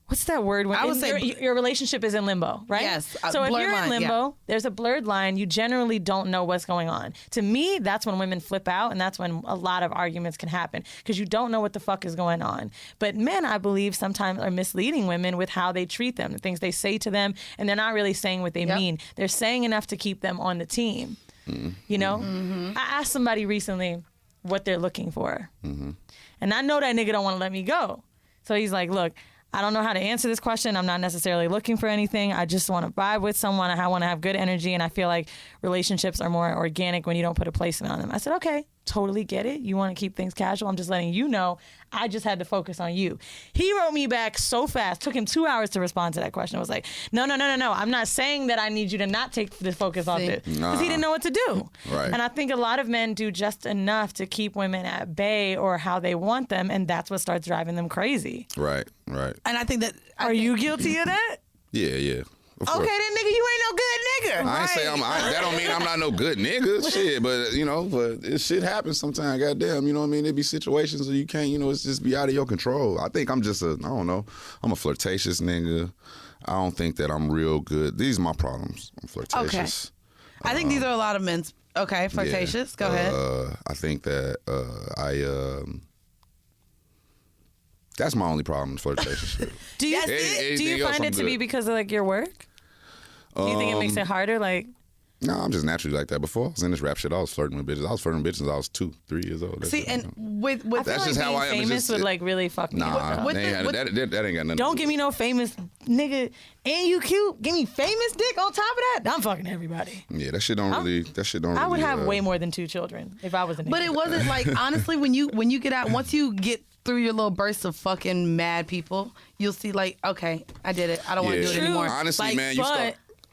what's that word? When I would say your relationship is in limbo, right? Yes, a So if blurred you're line, in limbo, there's a blurred line. You generally don't know what's going on. To me, that's when women flip out, and that's when a lot of arguments can happen because you don't know what the fuck is going on. But men, I believe, sometimes are misleading women with how they treat them, the things they say to them, and they're not really saying what they mean. They're saying enough to keep them on the team. You know? I asked somebody recently what they're looking for. And I know that nigga don't want to let me go. So he's like, look, I don't know how to answer this question. I'm not necessarily looking for anything. I just want to vibe with someone. I want to have good energy. And I feel like relationships are more organic when you don't put a placement on them. I said, okay, totally get it. You want to keep things casual. I'm just letting you know I just had to focus on you. He wrote me back so fast. Took him 2 hours to respond to that question. I was like, no. I'm not saying that I need you to not take the focus off it. Because he didn't know what to do. Right. And I think a lot of men do just enough to keep women at bay or how they want them. And that's what starts driving them crazy. Right. And I think that Are you guilty of that? Yeah. Of course. okay, then nigga, you ain't no good nigga. I ain't say that don't mean I'm not no good nigga. Shit, but you know, shit happens sometimes. Goddamn, you know what I mean? There be situations where you can't, you know, it's just be out of your control. I think I'm just I don't know. I'm a flirtatious nigga. I don't think that I'm real good. These are my problems. I'm flirtatious. I think these are a lot of men's. Okay, flirtatious. Go ahead. I think that that's my only problem, flirtatious. Do you That's it? do you Anything else, find I'm it to be good. because of like your work? Do you think it makes it harder? Like, No, I'm just naturally like that. Before I was in this rap shit, I was flirting with bitches. I was flirting with bitches when I was 2, 3 years old. See, and with I feel That's like just how being I am. famous would like really fuck me up. Nah, that ain't got nothing. Don't give me no famous nigga. And you cute. Give me famous dick on top of that. I'm fucking everybody. Yeah, that shit don't really. I would have way more than 2 children if I was a nigga. But it wasn't like, honestly, when you get out, once you get through your little bursts of fucking mad people, you'll see like, okay, I did it. I don't want to do it anymore. Honestly, like, man,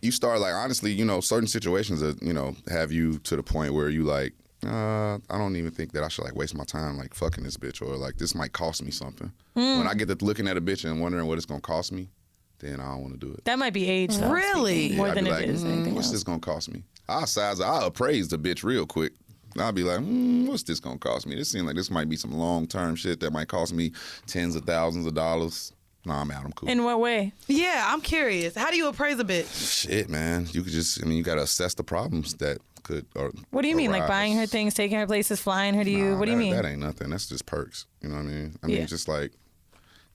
you start like, honestly, you know, certain situations that, you know, have you to the point where you like, I don't even think that I should like waste my time like fucking this bitch, or like this might cost me something. When I get to looking at a bitch and wondering what it's gonna cost me, then I don't want to do it. That might be age, though. Really? More I'd than be it like, is anything what's else. this gonna cost me? I'll appraise the bitch real quick. I'll be like, what's this gonna cost me? This seems like this might be some long-term shit that might cost me tens of thousands of dollars. Nah, I'm out. I'm cool. In what way? Yeah, I'm curious. How do you appraise a bitch? Shit, man. You could you gotta assess the problems that could What do you mean? Like arise. buying her things, taking her places, flying her to you? Nah, What do you mean? That ain't nothing. That's just perks. You know what I mean? I mean, just like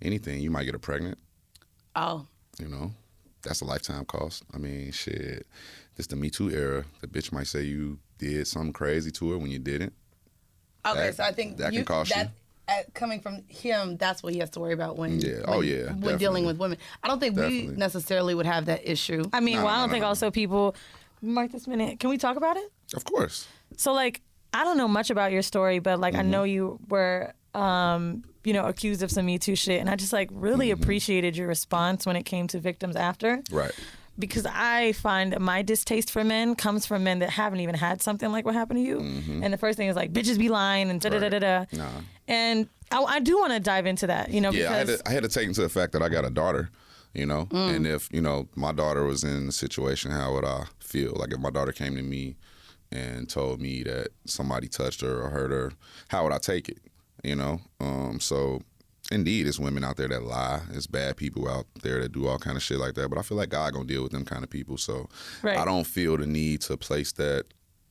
anything. You might get her pregnant. Oh. You know? That's a lifetime cost. I mean, shit. This the Me Too era. The bitch might say you did something crazy to her when you didn't. Okay, so I think that can cost you. Coming from him, that's what he has to worry about when definitely. dealing with women. I don't think we Definitely. necessarily would have that issue. I mean, I don't think also people. Mark this minute. Can we talk about it? Of course. So, like, I don't know much about your story, but like, I know you were, you know, accused of some Me Too shit, and I just like really appreciated your response when it came to victims after. Right. Because I find that my distaste for men comes from men that haven't even had something like what happened to you. And the first thing is like, bitches be lying and da-da-da-da-da. Nah. And I do want to dive into that, you know, Yeah, because... I had to take into the fact that I got a daughter, you know, and if, you know, my daughter was in a situation, how would I feel? Like if my daughter came to me and told me that somebody touched her or hurt her, how would I take it, you know? So... Indeed, it's women out there that lie. It's bad people out there that do all kind of shit like that. But I feel like God gonna deal with them kind of people. So I don't feel the need to place that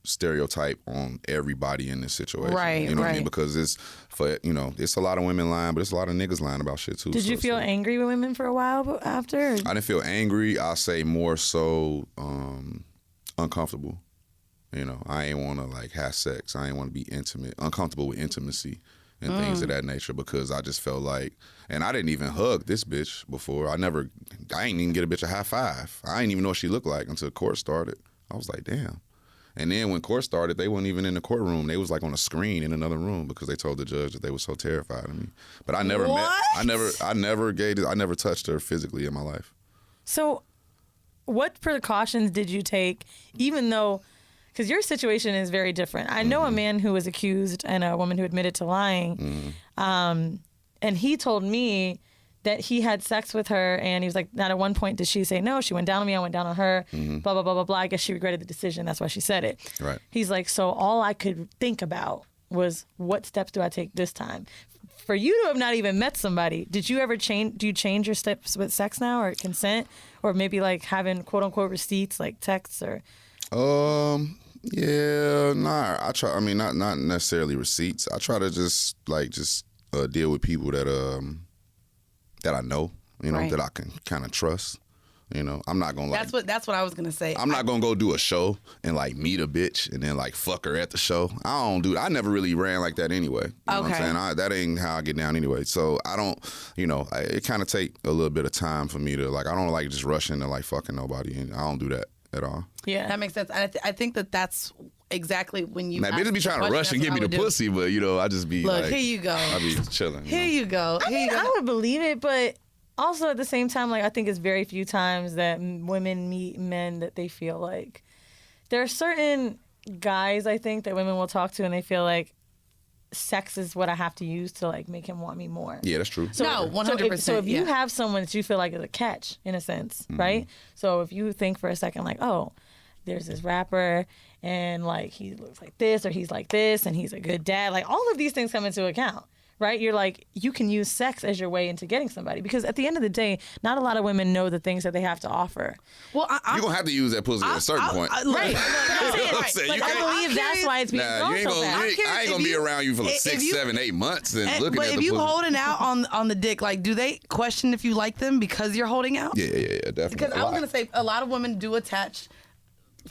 stereotype on everybody in this situation. Right, you know what I right. mean? Because it's it's a lot of women lying, but it's a lot of niggas lying about shit too. Did you feel angry with women for a while after? I didn't feel angry. I say more so uncomfortable. You know, I ain't want to like have sex. I ain't want to be intimate, uncomfortable with intimacy and things of that nature, because I just felt like, and I didn't even hug this bitch before. I ain't even get a bitch a high five. I didn't even know what she looked like until court started. I was like, damn. And then when court started, they weren't even in the courtroom. They was like on a screen in another room because they told the judge that they were so terrified of me. But I never I never touched her physically in my life. So what precautions did you take, even though, because your situation is very different. I know a man who was accused and a woman who admitted to lying. And he told me that he had sex with her, and he was like, not at one point did she say no. She went down on me, I went down on her, blah, blah, blah, blah, blah. I guess she regretted the decision. That's why she said it. Right. He's like, so all I could think about was what steps do I take this time? For you to have not even met somebody, did you ever do you change your steps with sex now, or consent, or maybe like having quote unquote receipts, like texts or... Yeah, nah. I try. I mean, not necessarily receipts. I try to just deal with people that I know, you know, Right. that I can kind of trust. You know, I'm not gonna like. That's what I was gonna say. I'm not gonna go do a show and like meet a bitch and then like fuck her at the show. I don't do. I never really ran like that anyway. You know what I'm saying? That ain't how I get down anyway. So I don't. You know, it kind of take a little bit of time for me to like. I don't like just rush into like fucking nobody, and I don't do that at all. Yeah, that makes sense. I think that's exactly when you. Now, bitches be trying to rush and give me the pussy, but you know, I just be look. like, Here you go. I be chilling. Here you go. I mean, I would believe it, but also at the same time, like I think it's very few times that women meet men that they feel like there are certain guys I think that women will talk to and they feel like sex is what I have to use to like make him want me more. Yeah, that's true. So, no, 100%. So if you have someone that you feel like is a catch in a sense, right? So if you think for a second like, oh, there's this rapper and like he looks like this or he's like this and he's a good dad, like all of these things come into account. Right? You're like, you can use sex as your way into getting somebody. Because at the end of the day, not a lot of women know the things that they have to offer. Well, you're going to have to use that pussy at a certain point. Right. I believe that's why it's being thrown so fast. I ain't going to be around you for like 6, 7, 8 months and looking at the pussy. But if you holding out on the dick, like, do they question if you like them because you're holding out? Yeah, definitely. Because I was going to say, a lot of women do attach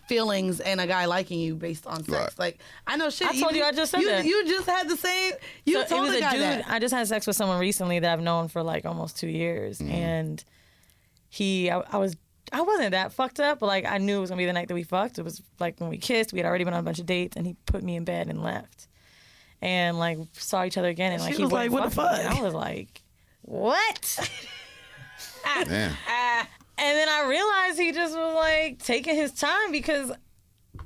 feelings and a guy liking you based on sex. Right. Like, I know shit. I told you I just said that. You just had the same. You So it told was the a guy dude. that. I just had sex with someone recently that I've known for like almost 2 years, and I wasn't that fucked up, but like I knew it was gonna be the night that we fucked. It was like when we kissed, we had already been on a bunch of dates, and he put me in bed and left, and like saw each other again, and like She he was like, wouldn't "What the fuck me. fuck?" And I was like, what? Damn. And then I realized he just was like taking his time, because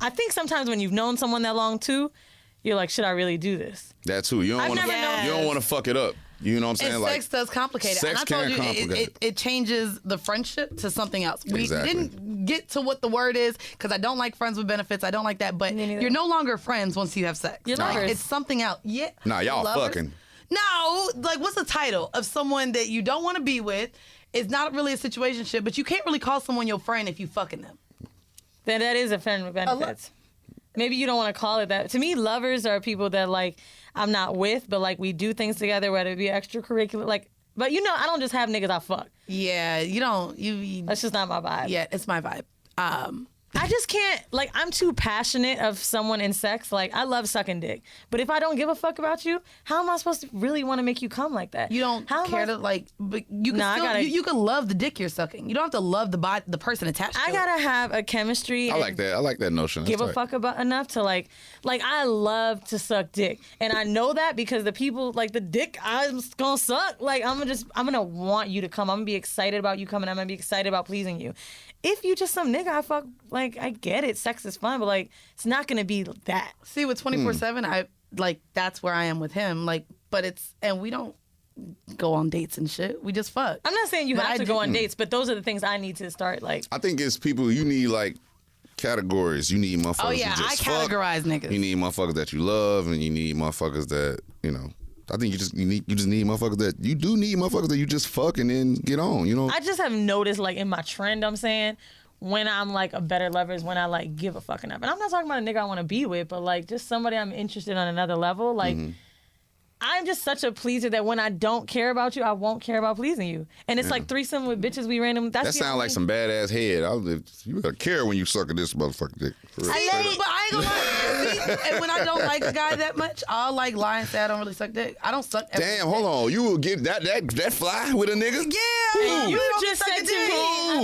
I think sometimes when you've known someone that long too, you're like, should I really do this? That too. You don't I've want to. never known- You don't want to fuck it up. You know what I'm saying? And sex does complicate it. sex And I told can you, complicate it changes the friendship to something else. We Exactly. didn't get to what the word is because I don't like friends with benefits. I don't like that. But Me neither. you're no longer friends once you have sex. You're Like, lovers. it's something else. Yeah. Nah, y'all Lovers? fucking. No, like what's the title of someone that you don't want to be with? It's not really a situationship, but you can't really call someone your friend if you fucking them. Then that is a friend with benefits. Maybe you don't want to call it that. To me, lovers are people that like I'm not with, but like we do things together, whether it be extracurricular, like. But you know, I don't just have niggas I fuck. Yeah, you don't. You That's just not my vibe. yeah, it's my vibe. I just can't, like, I'm too passionate of someone in sex. Like, I love sucking dick. But if I don't give a fuck about you, how am I supposed to really want to make you come like that? You don't How am care I- to like, but you can Nah, I still gotta- you can love the dick you're sucking. You don't have to love the person attached to I it. gotta have a chemistry. I and like that. I like that notion. Give a That's tight. fuck about enough to like I love to suck dick, and I know that because the people like the dick I'm gonna suck. Like I'm gonna want you to come. I'm gonna be excited about you coming. I'm gonna be excited about pleasing you. If you just some nigga I fuck, like I get it, sex is fun, but like it's not gonna be that. See, with 24/7, I like that's where I am with him. Like, but it's and we don't go on dates and shit. We just fuck. I'm not saying you But have I to do- go on dates, but those are the things I need to start like. I think it's people you need like categories. You need motherfuckers Oh yeah, who I just fuck. categorize niggas. You need motherfuckers that you love, and you need motherfuckers that you know. I think you just need motherfuckers that you do need motherfuckers that you just fuck and then get on. You know. I just have noticed like in my trend, I'm saying. When I'm like a better lover is when I like give a fuck enough. And I'm not talking about a nigga I want to be with, but like just somebody I'm interested on another level. Like I'm just such a pleaser that when I don't care about you, I won't care about pleasing you. And it's like threesome with bitches we random. That's that the sound like only- some badass head. You better care when you sucking this motherfucker dick. For real. See, but I ain't gonna lie. See, and when I don't like a guy that much, I'll like lie and say I don't really suck dick. I don't suck. every Damn, dick. hold on. You will get that fly with a nigga? Yeah, You don't just suck said a to dick. me-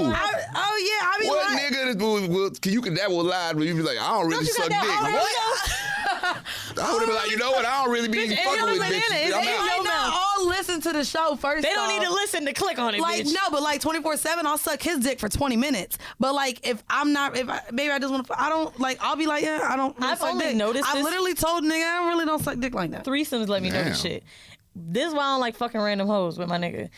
Who? I mean, What like, nigga that will lie, but you be like, I don't really you suck got dick. that already? What? I would be like, you know what? I don't really be Bitch, fucking ain't with no banana. bitches. It's I'm in out. your they not all listen to the show first. They don't off. need to listen to click on it, Like bitch. no, but like 24/7, I'll suck his dick for 20 minutes. But like if I'm not, maybe I just want to, I don't like. I'll be like, yeah, I don't. I've suck only dick. noticed I this- literally told nigga I really don't suck dick like that. Threesomes let me know this Damn. shit. This is why I don't like fucking random hoes with my nigga.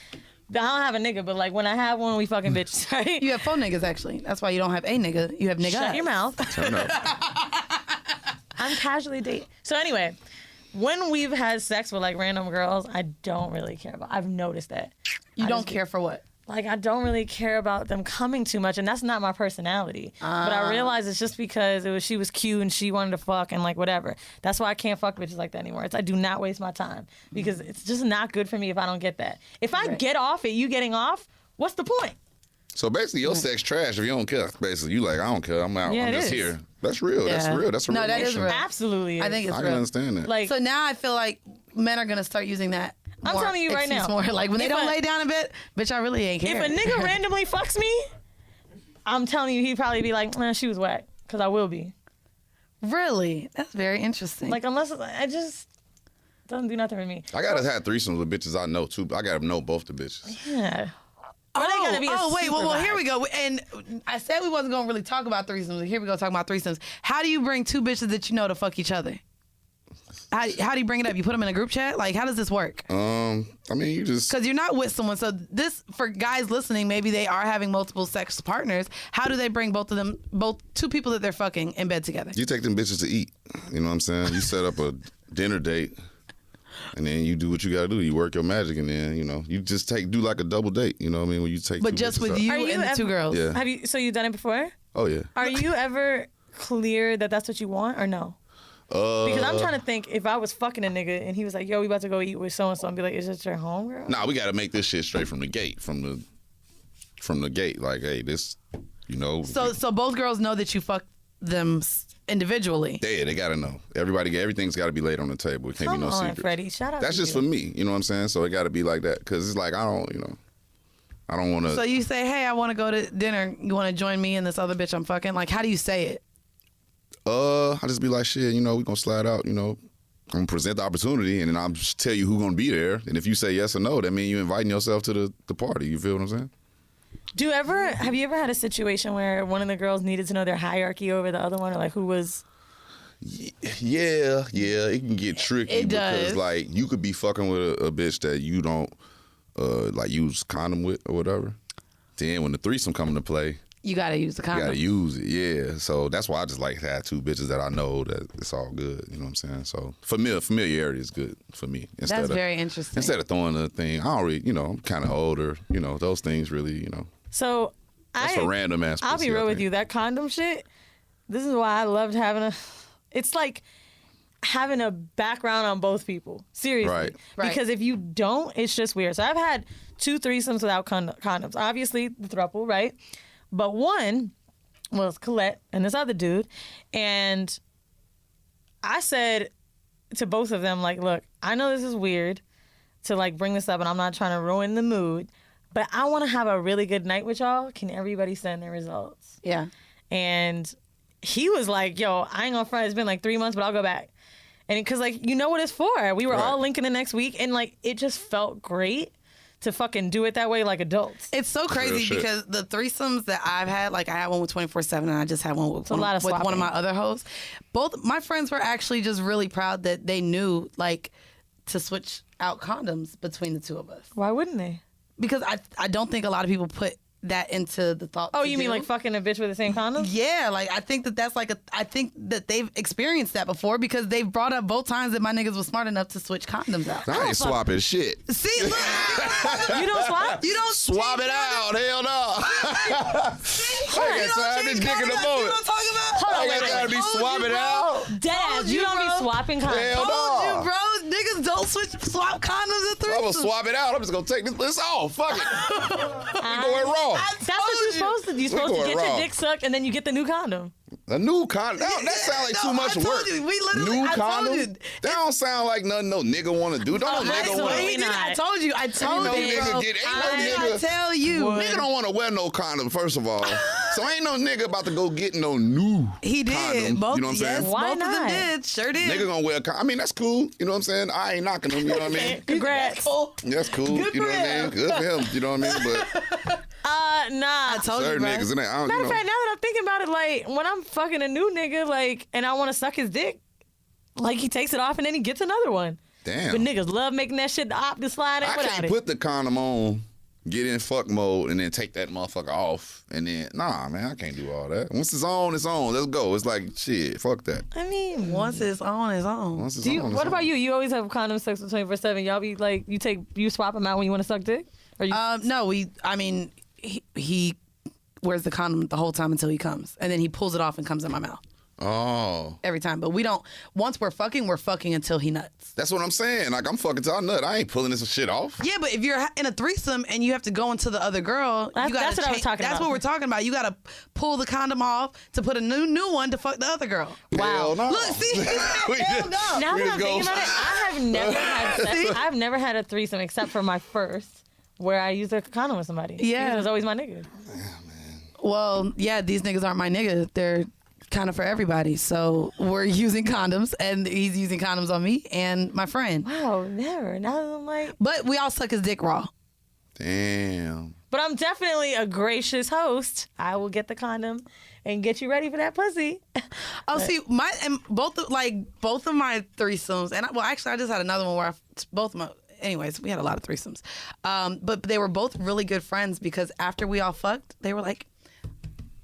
I don't have a nigga, but like when I have one, we fucking bitches, right? You have 4 niggas actually. That's why you don't have a nigga. You have niggas. Shut your mouth. Turn up. I'm casually dating. So anyway, when we've had sex with like random girls, I don't really care about. I've noticed that. You I don't just- care for what? Like I don't really care about them coming too much, and that's not my personality. But I realize it's just because she was cute and she wanted to fuck and like whatever. That's why I can't fuck bitches like that anymore. I do not waste my time because it's just not good for me if I don't get that. If I get off at you getting off, what's the point? So basically, your sex trash if you don't care. Basically, you like, I don't care. I'm out. Yeah, I'm it just is. here. That's real. That's Yeah. real. That's a No, real that is notion. real. Absolutely. I think it's I real. can understand that. like So now I feel like men are gonna start using that. I'm more telling you right excuse now. More. Like when they If don't a- lay down a bit, bitch, I really ain't care. if a nigga randomly fucks me, I'm telling you, he'd probably be like, she was whack. Because I will be. Really, that's very interesting. Like, unless I just doesn't do nothing for me. I gotta have threesomes with bitches I know too. But I gotta know both the bitches. Yeah. Or they gotta be a wait, super well, here vibe. we go. And I said we wasn't gonna really talk about threesomes. Here we go talking about threesomes. How do you bring 2 bitches that you know to fuck each other? How do you bring it up? You put them in a group chat? Like, how does this work? I mean, you just Because you're not with someone. So this, for guys listening, maybe they are having multiple sex partners. How do they bring both 2 people that they're fucking in bed together? you take them bitches to eat. You know what I'm saying? You set up a dinner date, and then you do what you gotta do. You work your magic, and then you just do like a double date. You know what I mean? When you take. But 2 just bitches with out. you Are you and the ever- 2 girls. Yeah. Have you? So you've done it before? Oh yeah. Are you ever clear that that's what you want or no? Because I'm trying to think if I was fucking a nigga and he was like, "Yo, we about to go eat with so and so," I'd be like, "Is this your home girl?" Nah, we gotta make this shit straight from the gate. From the gate. Like, hey, this. You know. So both girls know that you fucked them individually. They gotta know. Everything's got to be laid on the table. It can't be no secret. Freddie, shout out. That's to just you. for me. You know what I'm saying? So it got to be like that because it's like I don't want to. So you say, hey, I want to go to dinner. You want to join me and this other bitch I'm fucking? Like, how do you say it? I just be like, shit, we gonna slide out, I'm gonna present the opportunity and then I'll just tell you who gonna be there. And if you say yes or no, that means you inviting yourself to the party. You feel what I'm saying? Have you ever had a situation where one of the girls needed to know their hierarchy over the other one, or like who was? Yeah, it can get tricky It because does. like you could be fucking with a bitch that you don't like use condom with or whatever. Then when the threesome come into play, You got to use the you condom. gotta use it, yeah. So that's why I just like to have two bitches that I know that it's all good. You know what I'm saying? So familiarity is good for me. That's very interesting. Instead of throwing the thing, I don't really, I'm kind of older. Those things really, So that's for random ass. I'll be pussy, real I with think. you. That condom shit. This is why I loved having it's like having a background on both people. Seriously. Right. Because if you don't, it's just weird. So I've had 2 threesomes without condoms. Obviously, the throuple, right? But one was Colette and this other dude. And I said to both of them, like, look, I know this is weird to like bring this up and I'm not trying to ruin the mood, but I want to have a really good night with y'all. Can everybody send their results? Yeah. And he was like, yo, I ain't gonna front. It's been like 3 months, but I'll go back. And because like, you know what it's for. We were Right. all linking the next week and like, it just felt great to fucking do it that way like adults. It's so crazy shit. because the threesomes that I've had, like I had one with 24/7 and I just had one with, a lot of with one of swapping. my other hoes. Both my friends were actually just really proud that they knew like to switch out condoms between the two of us. Why wouldn't they? Because I don't think a lot of people put that into the thought. Oh, to you mean do. like fucking a bitch with the same condom? Yeah, like I think that's like I think that they've experienced that before because they've brought up both times that my niggas was smart enough to switch condoms out. I ain't swapping shit. See, look, You don't swap? you don't Swap it out. Hell no. I got time this dick in the moment. I got time to be swapping out. Dad, you you, don't be bro. swapping condoms. Hell Told you, no. bro. Niggas don't swap condoms at I'm gonna threesomes. swap it out. I'm just gonna take this off. Fuck it. We going raw. That's what you're supposed to do. You're supposed to going get your raw. dick sucked and then you get the new condom. A new condom. That sound like too much I told work. you, we literally- new I told condom. you. That don't sound like nothing no nigga want to do. Don't no nigga absolutely want not. to. I told you. I told no you, nigga bro. get- ain't no I nigga- tell you. Nigga don't want to wear no condom, first of all. So ain't no nigga about to go get no new He did. condom. Both, You know what I'm yes, saying? Why both of them not? did. Sure did. Nigga gonna wear a condom. I mean, that's cool. You know what I'm saying? I ain't knocking him. You know what I mean? Congrats. That's cool. Good You know for what I mean? him. Good for him. You know what I mean? But Nah. I told you, certain bro. niggas, and I don't, Matter you of know. fact, now that I'm thinking about it, like when I'm fucking a new nigga, like, and I want to suck his dick, like he takes it off and then he gets another one. Damn. But niggas love making that shit the opposite slide in I without can't it. put the condom on, get in fuck mode, and then take that motherfucker off. And then, nah, man, I can't do all that. Once it's on, it's on. Let's go. It's like, shit, fuck that. I mean, Once it's on, it's on. Once it's do you? on, it's What on. about you? You always have condom sex with 24/7. Y'all be like, you swap them out when you want to suck dick, or you? No, he wears the condom the whole time until he comes. And then he pulls it off and comes in my mouth Oh. every time. But we don't, once we're fucking until he nuts. That's what I'm saying. Like, I'm fucking till I nut. I ain't pulling this shit off. Yeah, but if you're in a threesome and you have to go into the other girl, That's- you gotta that's what I was change- talking That's about. what we're talking about. You gotta pull the condom off to put a new one to fuck the other girl. Hell no. Look, see? We Hell just- no. now we that just I'm go- thinking about it, I have never had sex. I've never had a threesome except for my first, where I used a condom with somebody. Yeah. He was always my nigga. Well, yeah, these niggas aren't my nigga. They're kind of for everybody. So we're using condoms, and he's using condoms on me and my friend. Wow, never. Now that I'm like, But we all suck his dick raw. Damn. but I'm definitely a gracious host. I will get the condom and get you ready for that pussy. Oh, see, both of my threesomes, and actually, I just had another one where anyways, we had a lot of threesomes. But they were both really good friends because after we all fucked, they were like,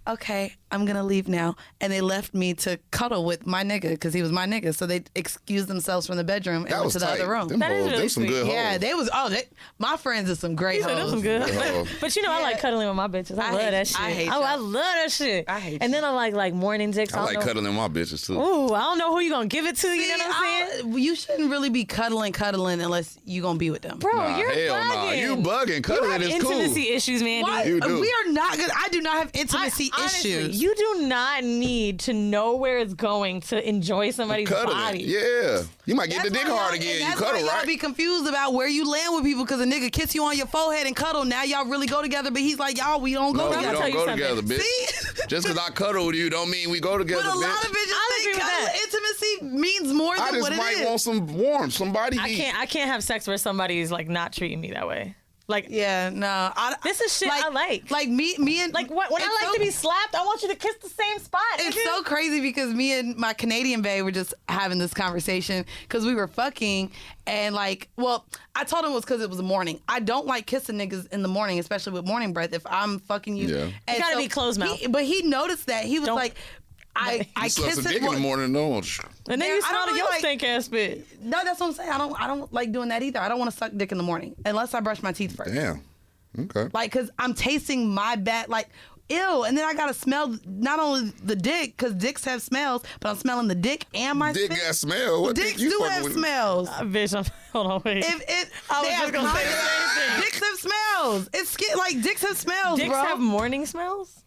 okay, I'm going to leave now. And they left me to cuddle with my nigga because he was my nigga. So they excused themselves from the bedroom and That went was to the tight. other room. Them That is hoes, really them some sweet. good hoes. Yeah, my friends are some great So them hoes. some good. Oh. But you know, I like cuddling with my bitches. I love that shit. I hate I y'all. love that shit. I hate And then I like morning dicks. I like don't know. cuddling my bitches, too. Ooh, I don't know who you gonna give it to. You know what I'm saying? You shouldn't really be cuddling unless you going to be with them. Bro, Nah, you're hell bugging. nah. You bugging. You Cuddling have is intimacy cool. issues, man. What? You do. We are not good. I do not have intimacy honestly, issues. you do not need to know where it's going to enjoy somebody's body. Yeah. You might get That's the dick why hard y'all- again. and You that's why cuddle, y'all right? be confused about where you land with people because a nigga kiss you on your forehead and cuddle. Now y'all really go together, but he's like, y'all, we don't go No, we I'll together. tell don't you go something. together, bitch. See? Just because I cuddle with you don't mean we go together, But a lot bitch. of bitches I'll agree think with that. intimacy means more I than what just it might is. want some warmth, somebody. I can't have sex where somebody's like not treating me that way. Like Yeah, no. this is shit I like. Like me and Like what? When I it's like so- to be slapped, I want you to kiss the same spot. It's nigga. so crazy because me and my Canadian babe were just having this conversation because we were fucking and like, well, I told him it was because it was the morning. I don't like kissing niggas in the morning, especially with morning breath. If I'm fucking you, Yeah. and You gotta be closed mouth. But he noticed that he was Don't- like, I You suck kiss some it. dick in the morning, no. And then Man, you I smell don't your really like- stink ass spit. No, that's what I'm saying. I don't like doing that either. I don't want to suck dick in the morning unless I brush my teeth first. Damn. Okay. Like, cause I'm tasting my bad, like, ew. And then I gotta smell not only the dick, cause dicks have smells, but I'm smelling the dick and my Dick spit. got smell. What Dicks dick you do fucking have with? smells. Bitch, hold on, wait. If it, I was they just have gonna say the condoms, same thing. Dicks have smells. It's like dicks have smells, Dicks bro. have morning smells?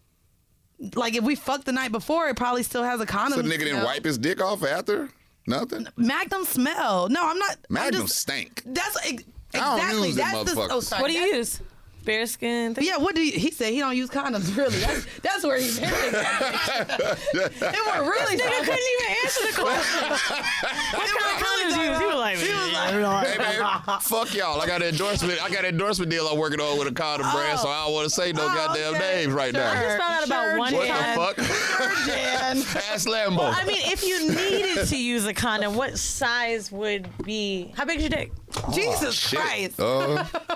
Like if we fucked the night before, it probably still has a condom. So the nigga didn't smell. wipe his dick off after? Nothing? Magnum smell. No, I'm not. I'm Magnum just, stank. That's I don't exactly. use them That's the. Oh, motherfuckers. sorry. What do you That's- use? Bearskin? Yeah, what do you, he said he don't use condoms, really. That's where he's hitting. It was really Nigga couldn't even answer the question. What kind of condoms you use? He was like, Hey man, fuck y'all. I got an endorsement deal I'm working on with a condom brand, so I don't want to say no goddamn okay. names right I now. just found out about one What Jan. the fuck? Jan. Ask Lambo. I mean, if you needed to use a condom, what size would be? How big is your dick? Jesus Shit. Christ.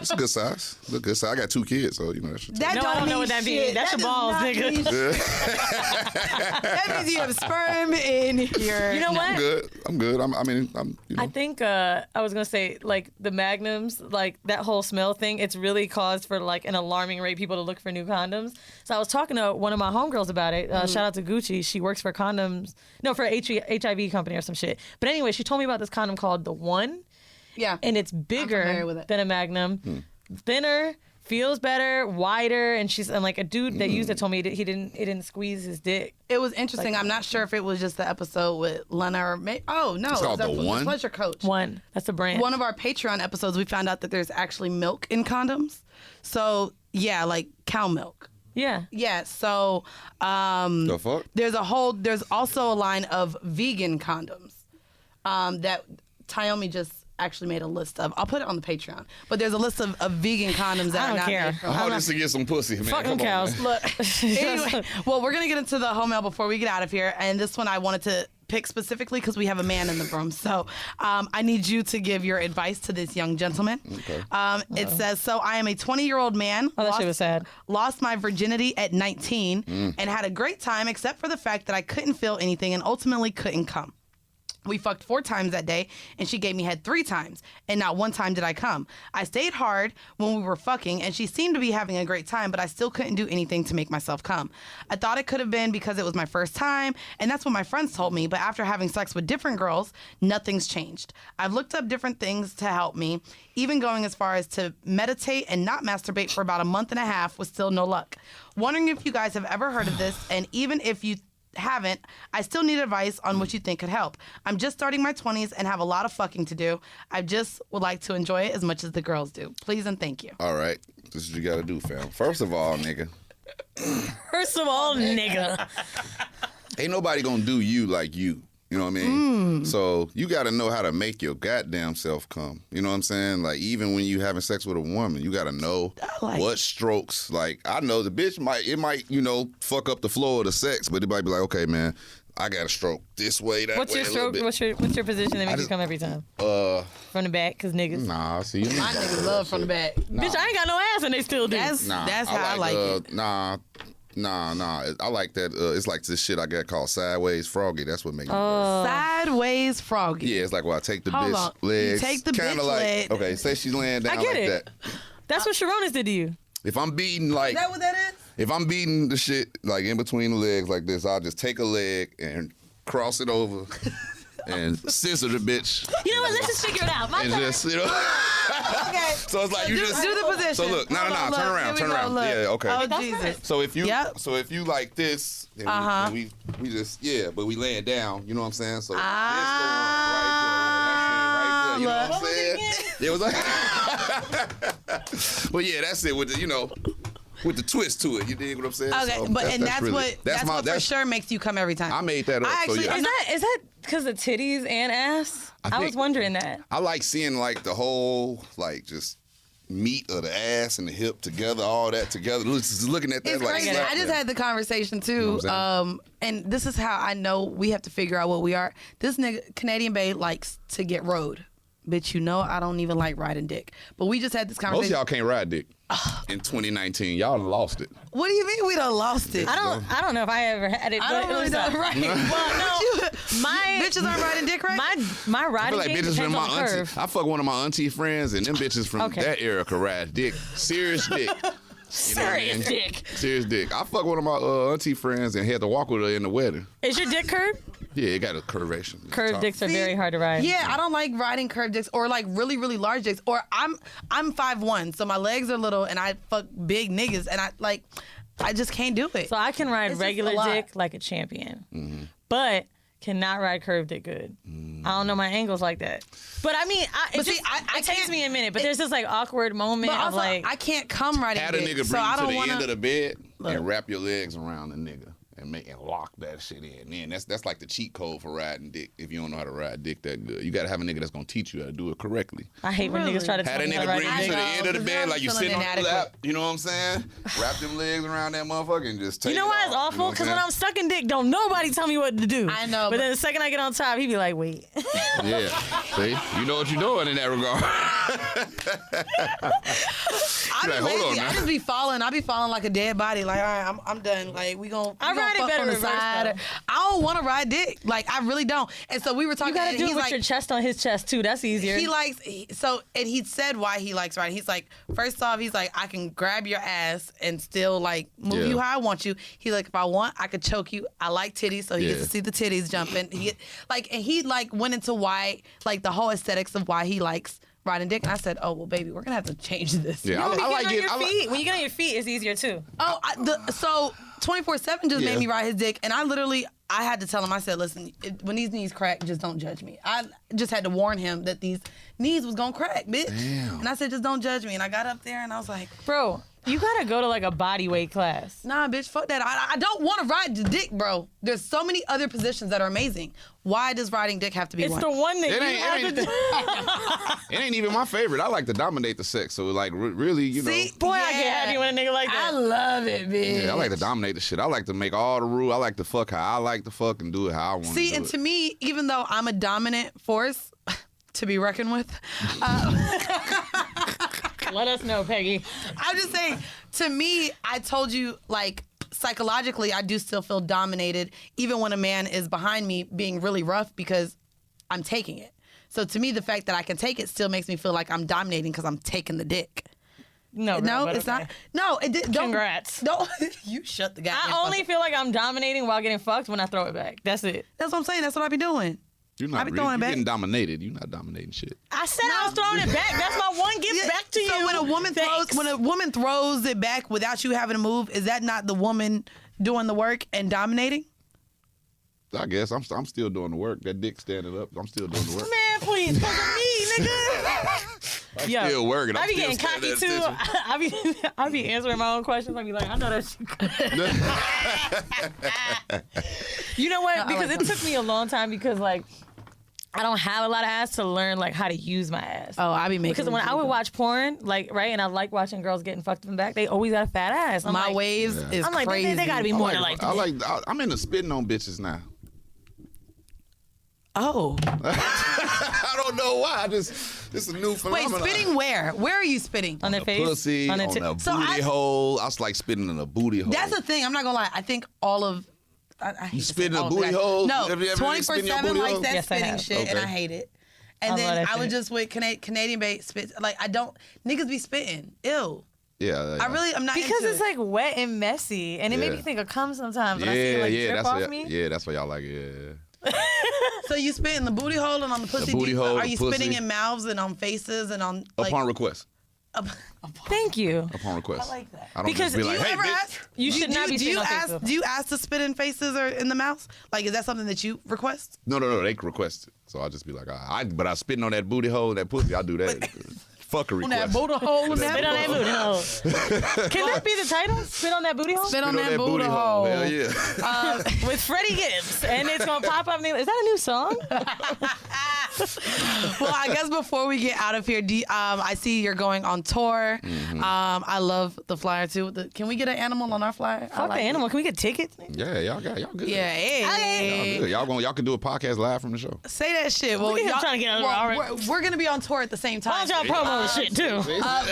It's a good size. It's a good size. I got 2 kids, so you know that shit. That No, I don't know mean what that shit. means. That's That your does balls, not nigga. mean shit. That means you have sperm in your. You know what? I'm good. I'm you know. I think I was gonna say like the magnums, like that whole smell thing. It's really caused for like an alarming rate people to look for new condoms. So I was talking to one of my homegirls about it. Shout out to Gucci. She works for for HIV company or some shit. But anyway, she told me about this condom called the One, Yeah. and it's familiar bigger with it. than a Magnum, thinner. Feels better, wider, and like a dude that used it told me that it didn't squeeze his dick. It was interesting. I'm not sure if it was just the episode with Lena or oh no, It's called it was The One? Pleasure Coach. One, that's the brand. One of our Patreon episodes, we found out that there's actually milk in condoms. So yeah, like cow milk. Yeah. Yeah. So The fuck? there's also a line of vegan condoms that Tayomi just actually made a list of. I'll put it on the Patreon. But there's a list of vegan condoms that I are don't not care. made from. All this to get some pussy, man. Fuck Come them on, cows. man. Look, anyway, well, we're going to get into the home mail before we get out of here. And this one I wanted to pick specifically because we have a man in the room. So I need you to give your advice to this young gentleman. Okay. It says, so I am a 20-year-old man. Oh, that shit was sad. Lost my virginity at 19 and had a great time except for the fact that I couldn't feel anything and ultimately couldn't come. We fucked 4 times that day, and she gave me head 3 times, and not 1 time did I come. I stayed hard when we were fucking, and she seemed to be having a great time, but I still couldn't do anything to make myself come. I thought it could have been because it was my first time, and that's what my friends told me, but after having sex with different girls, nothing's changed. I've looked up different things to help me, even going as far as to meditate and not masturbate for about a month and a half with still no luck. Wondering if you guys have ever heard of this, and even if you haven't, I still need advice on what you think could help. I'm just starting my 20s and have a lot of fucking to do. I just would like to enjoy it as much as the girls do. Please and thank you. All right. This is what you got to do, fam. First of all, nigga, First of all, nigga. ain't nobody going to do you like you. You know what I mean? So you got to know how to make your goddamn self come. You know what I'm saying? Like, even when you having sex with a woman, you got to know like what strokes. Like, I know the bitch might, you know, fuck up the flow of the sex, but it might be like, okay, man, I got to stroke this way, that What's way, your a little stroke? bit. What's your position that makes you just- come every time? From the back, cause niggas. Nah, see, you My niggas love from the back. Bitch, I ain't got no ass and they still do. That's how I like it. Nah. I like that. It's like this shit I got called sideways froggy. That's what makes me Oh. Sideways froggy. Yeah, it's like, well, I take the Hold bitch on. You legs. take the kinda bitch like, leg. okay, say she's laying down I get like it. that. That's what Sharonis did to you. If I'm beating like, Is that what that is? if I'm beating the shit like in between the legs like this, I'll just take a leg and cross it over and scissor the bitch. You know what? Let's just figure it out. My And turn. just, you know. Okay. So it's like you just do the position. So look, no, Hold on, turn look, around, here turn we go, around. look. Yeah, okay. Oh, That's Jesus. right. So if you Yep. like this, then we just but we lay it down. You know what I'm saying? So this the one right there. That's it right there. You know what I'm saying? It was like, well, yeah, that's it with the with the twist to it. You dig what I'm saying? Okay, So but that's really, what for sure makes you come every time. I made that up. I actually- so yeah. Is that because of titties and ass? I was think- wondering that. I like seeing like the whole like just meat of the ass and the hip together, all that together. Just looking at that It's like crazy. slap I just them. had the conversation too, You know what I'm and this is how I know we have to figure out what we are. This nigga, Canadian Bay, likes to get rode. Bitch, you know I don't even like riding dick. But we just had this Most of conversation. y'all can't ride dick. In 2019, y'all done lost it. What do you mean we done lost it? I don't know if I ever had it. I but don't it really was know. a- Right. Well, no, my Bitches aren't riding dick, right? my I riding feel like game bitches from depends my on the auntie. curve. I fuck one of my auntie friends, and them bitches from Okay. that era could ride dick. Serious dick. You know what I Serious mean? dick. Serious dick. I fuck one of my auntie friends and had to walk with her in the wedding. Is your dick curved? Yeah, it got a curvation. Curved dicks are very hard to ride. Yeah, I don't like riding curved dicks or like really, really large dicks. Or I'm 5'1", so my legs are little and I fuck big niggas and I just can't do it. So I can ride It's just a regular lot. dick like a champion, Mm-hmm. but cannot ride curved dick good. I don't know my angles like that. But I mean, But see, I it takes can't- me a minute. But there's this like awkward moment But of also, like, I can't come riding Had a dick, nigga so bring I you to don't the want end of the bed Look. and wrap your legs around the nigga and lock that shit in. Then that's like the cheat code for riding dick. If you don't know how to ride dick that good, you gotta have a nigga that's gonna teach you how to do it correctly. I hate when niggas try to Had tell a me how to nigga ride bring a you to dick. the end of the because bed I'm like you feeling sitting on the inadequate. lap. You know what I'm saying? Wrap them legs around that motherfucker and just take You know it why it's off. awful? You Because know when what I'm sucking dick, don't nobody tell me what to do. I know, But but- then the second I get on top, he be like, wait. I'm saying? Yeah. See? You know what you're doing in that regard. I be Like, hold on lazy. now. I just be falling. I be falling like a dead body. Like, all right, I'm done. Like, we gon' I ride it fuck better on the reverse, side. though. I don't want to ride dick. Like, I really don't. And so we were talking. You gotta and do it he's with like, your chest on his chest, too. That's easier. He likes and he said why he likes riding. He's like, first off, he's like, I can grab your ass and still like move Yeah. you how I want you. He's like, if I want, I could choke you. I like titties, so he gets Yeah. to see the titties jumping. He went into why like the whole aesthetics of why he likes riding dick. And I said, oh well, baby, we're gonna have to change this. Yeah, When you I like get it. on your feet, when you get on your feet, it's easier, too. Oh, so 24/7 just Yeah. made me ride his dick, and I had to tell him. I said, listen, when these knees crack, just don't judge me. I just had to warn him that these knees was gonna crack, bitch. Damn. And I said, just don't judge me. And I got up there and I was like, Bro, you gotta go to like a body weight class. nah, bitch, fuck that. I don't want to ride the dick, bro. There's so many other positions that are amazing. Why does riding dick have to be It's one? the one that It you ain't- have it to ain't- do. It ain't even my favorite. I like to dominate the sex. So like really, you know. See? Boy, I get Yeah. happy when a nigga like I that. love it, bitch. Yeah, I like to dominate the shit. I like to make all the rules. I like to fuck how I like to fuck and do it how I want to See, do and it. to me, even though I'm a dominant force to be reckoned with, Let us know, Peggy. I'm just saying, to me, I told you, like, psychologically, I do still feel dominated, even when a man is behind me being really rough because I'm taking it. So to me, the fact that I can take it still makes me feel like I'm dominating because I'm taking the dick. No, girl, No, but it's okay. not. No, don't. Congrats. Don't. You shut the goddamn I only fuck up. feel like I'm dominating while getting fucked when I throw it back. That's it. That's what I'm saying. That's what I be doing. You're I not be really, throwing you're it back. getting dominated. You're not dominating shit. I said I was throwing it back. That's my one gift Yeah, back to you. So when a woman throws it back without you having to move, is that not the woman doing the work and dominating? I guess I'm still doing the work. That dick standing up. I'm still doing the work. Man, please, fuck me, nigga. I'm Yo, still working. I'm I be still getting cocky standing too. at I be answering my own questions. I be like, I know that shit. You know what? Because it took me a long time because like I don't have a lot of ass to learn like how to use my ass. Oh, I be making. Because when I would watch porn, like right, and I like watching girls getting fucked in the back, they always got a fat ass. I'm my like, waves is I'm like, crazy. they gotta be more than like that. I'm into spitting on bitches now. Oh, I don't know why. This is a new wait, phenomenon. spitting where? Where are you spitting? on their a face, pussy, on their on tit- a So booty hole. I was like spitting in a booty hole. That's the thing. I'm not gonna lie. I think all of I hate You to say spit in a all of booty guys. hole? No, Have you ever spit in your 24/7 booty likes hole? that Yes, I spitting have. shit, and I Okay. hate it. And I then love that I would shit. just with Canadian bait spit. Like I don't niggas be spitting. Ew. Yeah. I'm not because into it's it. like wet and messy, and it made Yeah. me think of cum sometimes. When I see it like drip that's off what, me. yeah, that's what y'all like. Yeah. So you spit in the booty hole and on the pussy? booty hole, Are you the pussy. spitting in mouths and on faces and on like? Upon request. Thank you. Upon request. I like that. I don't Because just be do like, you hey, ever bitch. ask? You should not be do you spitting on ask? faces. Do you ask to spit in faces or in the mouths? Like, is that something that you request? No, they request it. So I'll just be like, but I spitting on that booty hole, that pussy, I'll do that. Fuck a On request. that booty hole. and Spit on that booty hole. Can that be the title? Spit on that booty hole? Spit on that booty hole. Hell yeah. With Freddie Gibbs. And it's going to pop up. Is that a new song? Well, I guess before we get out of here, I see you're going on tour. I love the flyer too. Can we get an animal on our flyer? Fuck the animal. Can we get tickets? Yeah, y'all good. Yeah, hey. Y'all good. Y'all can do a podcast live from the show. Say that shit. Well, Look at him y'all- trying to get over already. we're gonna be on tour at the same Why time. don't y'all promo this shit too?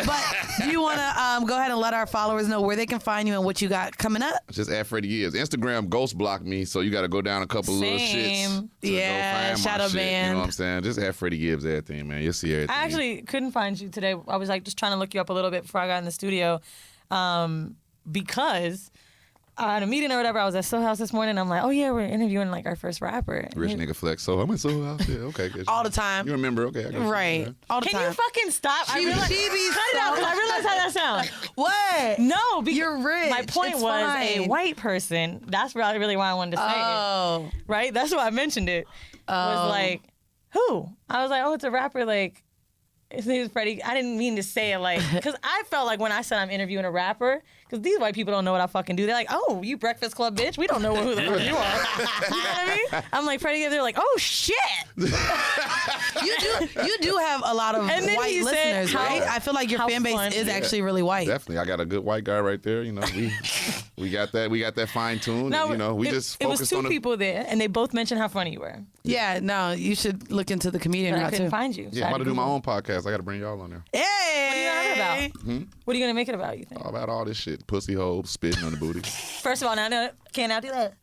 But do you want to go ahead and let our followers know where they can find you and what you got coming up? Just add Freddie Gibbs. Instagram ghost blocked me, so you got to go down a couple little shits. Same. To Yeah, go find my shadow shit, You band. know what I'm saying? Just add Freddie Gibbs, everything, man. You'll see everything. I actually couldn't find you today. I was like just trying to look you up a little bit before I got in the studio, because at a meeting or whatever, I was at Soul House this morning. I'm like, oh yeah, we're interviewing like our first rapper. Rich nigga flex. So I'm in Soul House. Yeah, okay. Good. All the time. You remember? Okay. I got you. Right. Okay. All the Can time. you fucking stop? She be cut it out. 'Cause I realized how that sounds. What? No, because You're rich. my point It's was fine. a white person. That's really why I wanted to say it. Oh. Right? That's why I mentioned it. Was like, who? I was like, oh, it's a rapper. Like, his name is Freddie. I didn't mean to say it like, because I felt like when I said I'm interviewing a rapper, because these white people don't know what I fucking do. They're like, oh, you Breakfast Club bitch? We don't know who the fuck you are. You know what I mean? I'm like, Freddie, they're like, oh shit. You do have a lot of And then white he said, listeners, how- right? I feel like your how fan base fun. is Yeah. actually really white. Definitely. I got a good white guy right there. You know, we got that. We got that fine tune. No, You know, we it, just it was focused two on the. people there, and they both mentioned how funny you were. Yeah, no, you should look into the comedian But I route couldn't too. find you. So Yeah, I I'm had about to do my Google. own podcast. I got to bring y'all on there. Hey. What are you gonna have it about? What are you gonna make it about, you think? All about all this shit. Pussy hole, spitting on the booty. First of all, can't I do that?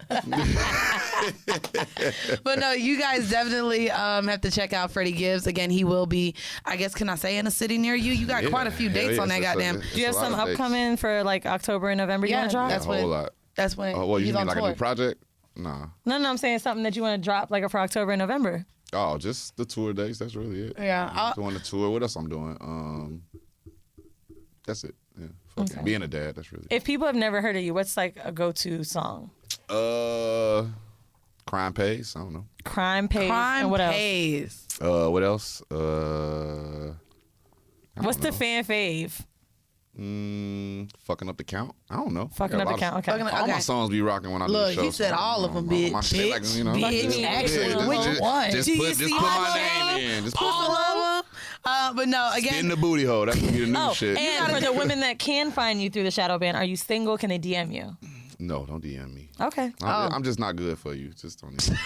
But no, you guys definitely have to check out Freddie Gibbs. Again, he will be, I guess, can I say, in a city near you? You got Yeah, quite a few hell dates yeah, on that it's a- goddamn. it's Do you have a lot some of dates. upcoming for like October and November you Yeah, want to drop? that's A whole when- lot. That's when Oh, well, you he's mean on like a tour. new project? Nah. No, I'm saying something that you want to drop like for October and November. Oh, just the tour dates. That's really it. Yeah, I'm doing the tour. What else I'm doing? That's it. Yeah. Fucking Okay. being a dad. That's really. If people have never heard of you, what's like a go-to song? Crime pays. I don't know. Crime Pays. Crime and what else? pays. What else? What's the fan fave? Fucking up the count. I don't know. Fucking Got up a the lot of- count. Okay. Fucking up- All my Okay. songs be rocking when I do Look, the show. he said all of them, bitch. My shit, like, you know, Bitch, actually, which just, one? Just Do you put see my all of name in. Just put All of them. But no, in again, the booty hole. That's gonna be the new Oh, shit. and for the women that can find you through the shadow band, are you single? Can they DM you? No, don't DM me. Okay. I'm just not good for you. Just don't. Even.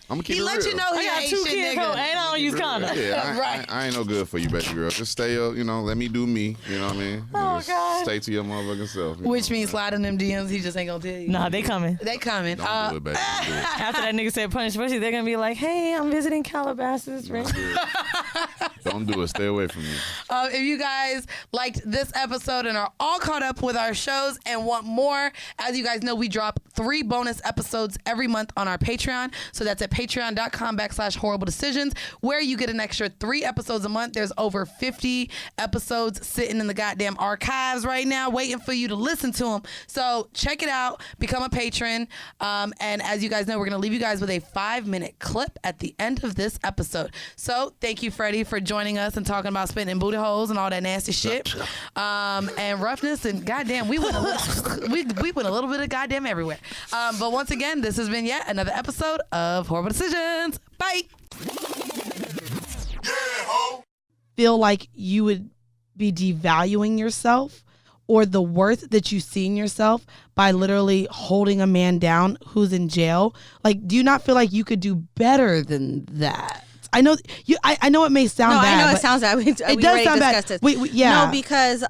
I'm gonna keep he it let real. you know I he got ain't 2 shit, kids, nigga. and I don't use condoms. Yeah, Right. I ain't no good for you, baby girl. Just stay, let me do me. You know what I mean? Oh, Just God. Stay to your motherfucking self. you Which know? means sliding them DMs, he just ain't gonna tell you. Nah, they coming. They coming. Don't do it, baby. Don't do it. After that nigga said punish pussy, they're gonna be like, hey, I'm visiting Calabasas, right? Don't do it. Don't do it. Stay away from me. If you guys liked this episode and are all caught up with our shows and want more, as you guys know, we drop 3 bonus episodes every month on our Patreon. So that's at patreon.com/horribledecisions, where you get an extra 3 episodes a month. There's over 50 episodes sitting in the goddamn archives right now, waiting for you to listen to them. So check it out, become a patron. And as you guys know, we're going to leave you guys with a 5-minute clip at the end of this episode. So thank you, Freddie, for joining us and talking about spitting in booty holes and all that nasty shit. And roughness, and goddamn, we went a little, we went a little bit of goddamn everywhere. But once again, this has been yet another episode of Horrible Decisions. Bye. Feel like you would be devaluing yourself or the worth that you see in yourself by literally holding a man down who's in jail? Like, do you not feel like you could do better than that? I know you. I know it may sound bad. I know but it sounds bad. We does already sound bad. discussed this. Yeah. No, because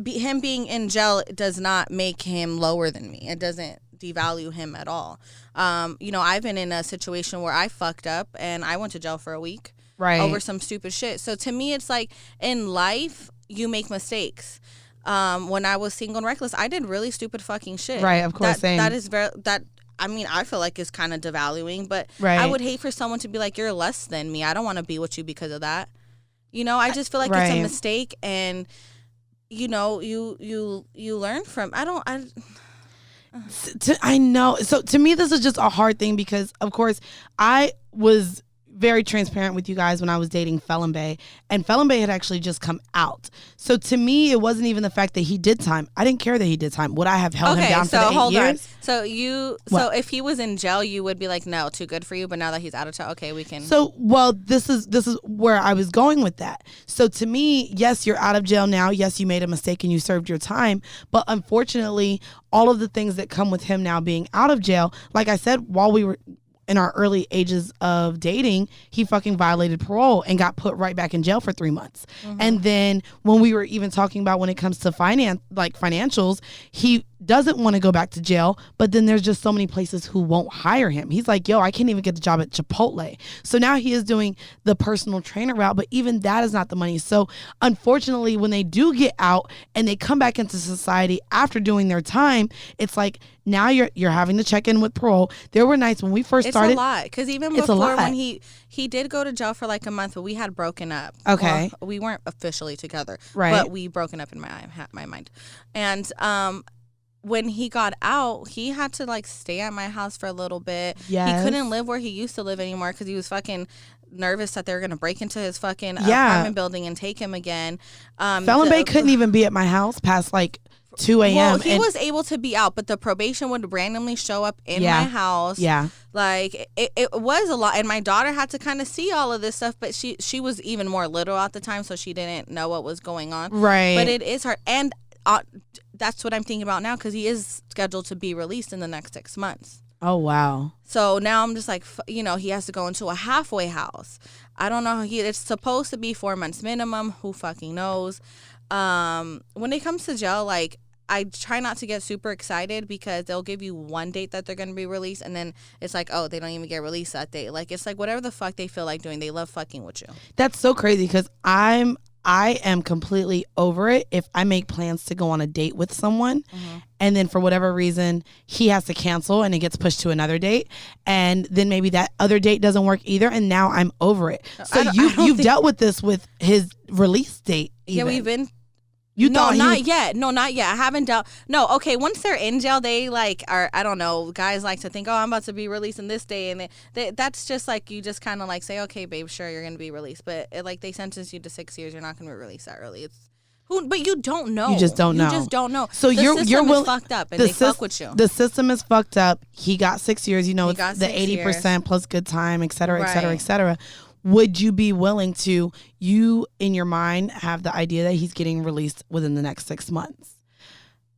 him being in jail does not make him lower than me. It doesn't devalue him at all. I've been in a situation where I fucked up and I went to jail for a week over some stupid shit. So to me, it's like in life, you make mistakes. When I was single and reckless, I did really stupid fucking shit. Right, of course, same. That is that I mean, I feel like it's kind of devaluing, but Right. I would hate for someone to be like, you're less than me. I don't want to be with you because of that. You know, I just feel like it's Right. a mistake, and you know, you learn from. I know. So to me, this is just a hard thing because, of course, I was very transparent with you guys when I was dating Felon Bay, and Felon Bay had actually just come out. So to me, it wasn't even the fact that he did time. I didn't care that he did time. Would I have held him down for the 8 years? So so if he was in jail, you would be like, no, too good for you. But now that he's out of jail, okay, we can. So, well, this is where I was going with that. So to me, yes, you're out of jail now. Yes, you made a mistake and you served your time. But unfortunately, all of the things that come with him now being out of jail, like I said, while we were in our early ages of dating, he fucking violated parole and got put right back in jail for 3 months. And then when we were even talking about when it comes to financials, he doesn't want to go back to jail, but then there's just so many places who won't hire him. He's like, yo, I can't even get the job at Chipotle. So now he is doing the personal trainer route, but even that is not the money. So unfortunately, when they do get out and they come back into society after doing their time, it's like now you're having to check in with parole. There were nights when we first started. It's a lot, because even before when he did go to jail for like a month, but we had broken up. Okay. Well, we weren't officially together, right? But we broken up in my mind, and when he got out, he had to like stay at my house for a little bit. Yes. He couldn't live where he used to live anymore because he was fucking nervous that they were gonna break into his fucking apartment building and take him again. Felon Bay couldn't even be at my house past like 2 a.m. Well, he was able to be out, but the probation would randomly show up in my house. Yeah. Like, it was a lot. And my daughter had to kind of see all of this stuff, but she was even more little at the time, so she didn't know what was going on. Right. But it is hard. And that's what I'm thinking about now, because he is scheduled to be released in the next 6 months. Oh, wow. So now I'm just like, you know, he has to go into a halfway house. I don't know. It's supposed to be 4 months minimum. Who fucking knows? When it comes to jail, like, I try not to get super excited because they'll give you one date that they're going to be released, and then it's like, oh, they don't even get released that day. Like, it's like whatever the fuck they feel like doing. They love fucking with you. That's so crazy because I am completely over it if I make plans to go on a date with someone and then for whatever reason he has to cancel and it gets pushed to another date, and then maybe that other date doesn't work either, and now I'm over it. So you've dealt with this with his release date even. Yeah, we've been. Not yet. No, not yet. I haven't dealt. No, okay. Once they're in jail, they like are. I don't know. Guys like to think, oh, I'm about to be released in this day, and that's just like you just kind of like say, okay, babe, sure, you're gonna be released, but like they sentence you to 6 years, you're not gonna be released that early. But you don't know. You just don't know. You just don't know. So the you're system willing. Is fucked up, and they fuck with you. The system is fucked up. He got 6 years. You know, He got it's the 6 80% plus good time, et cetera, et Right. cetera, et cetera. Would you be willing to, you in your mind, have the idea that he's getting released within the next 6 months?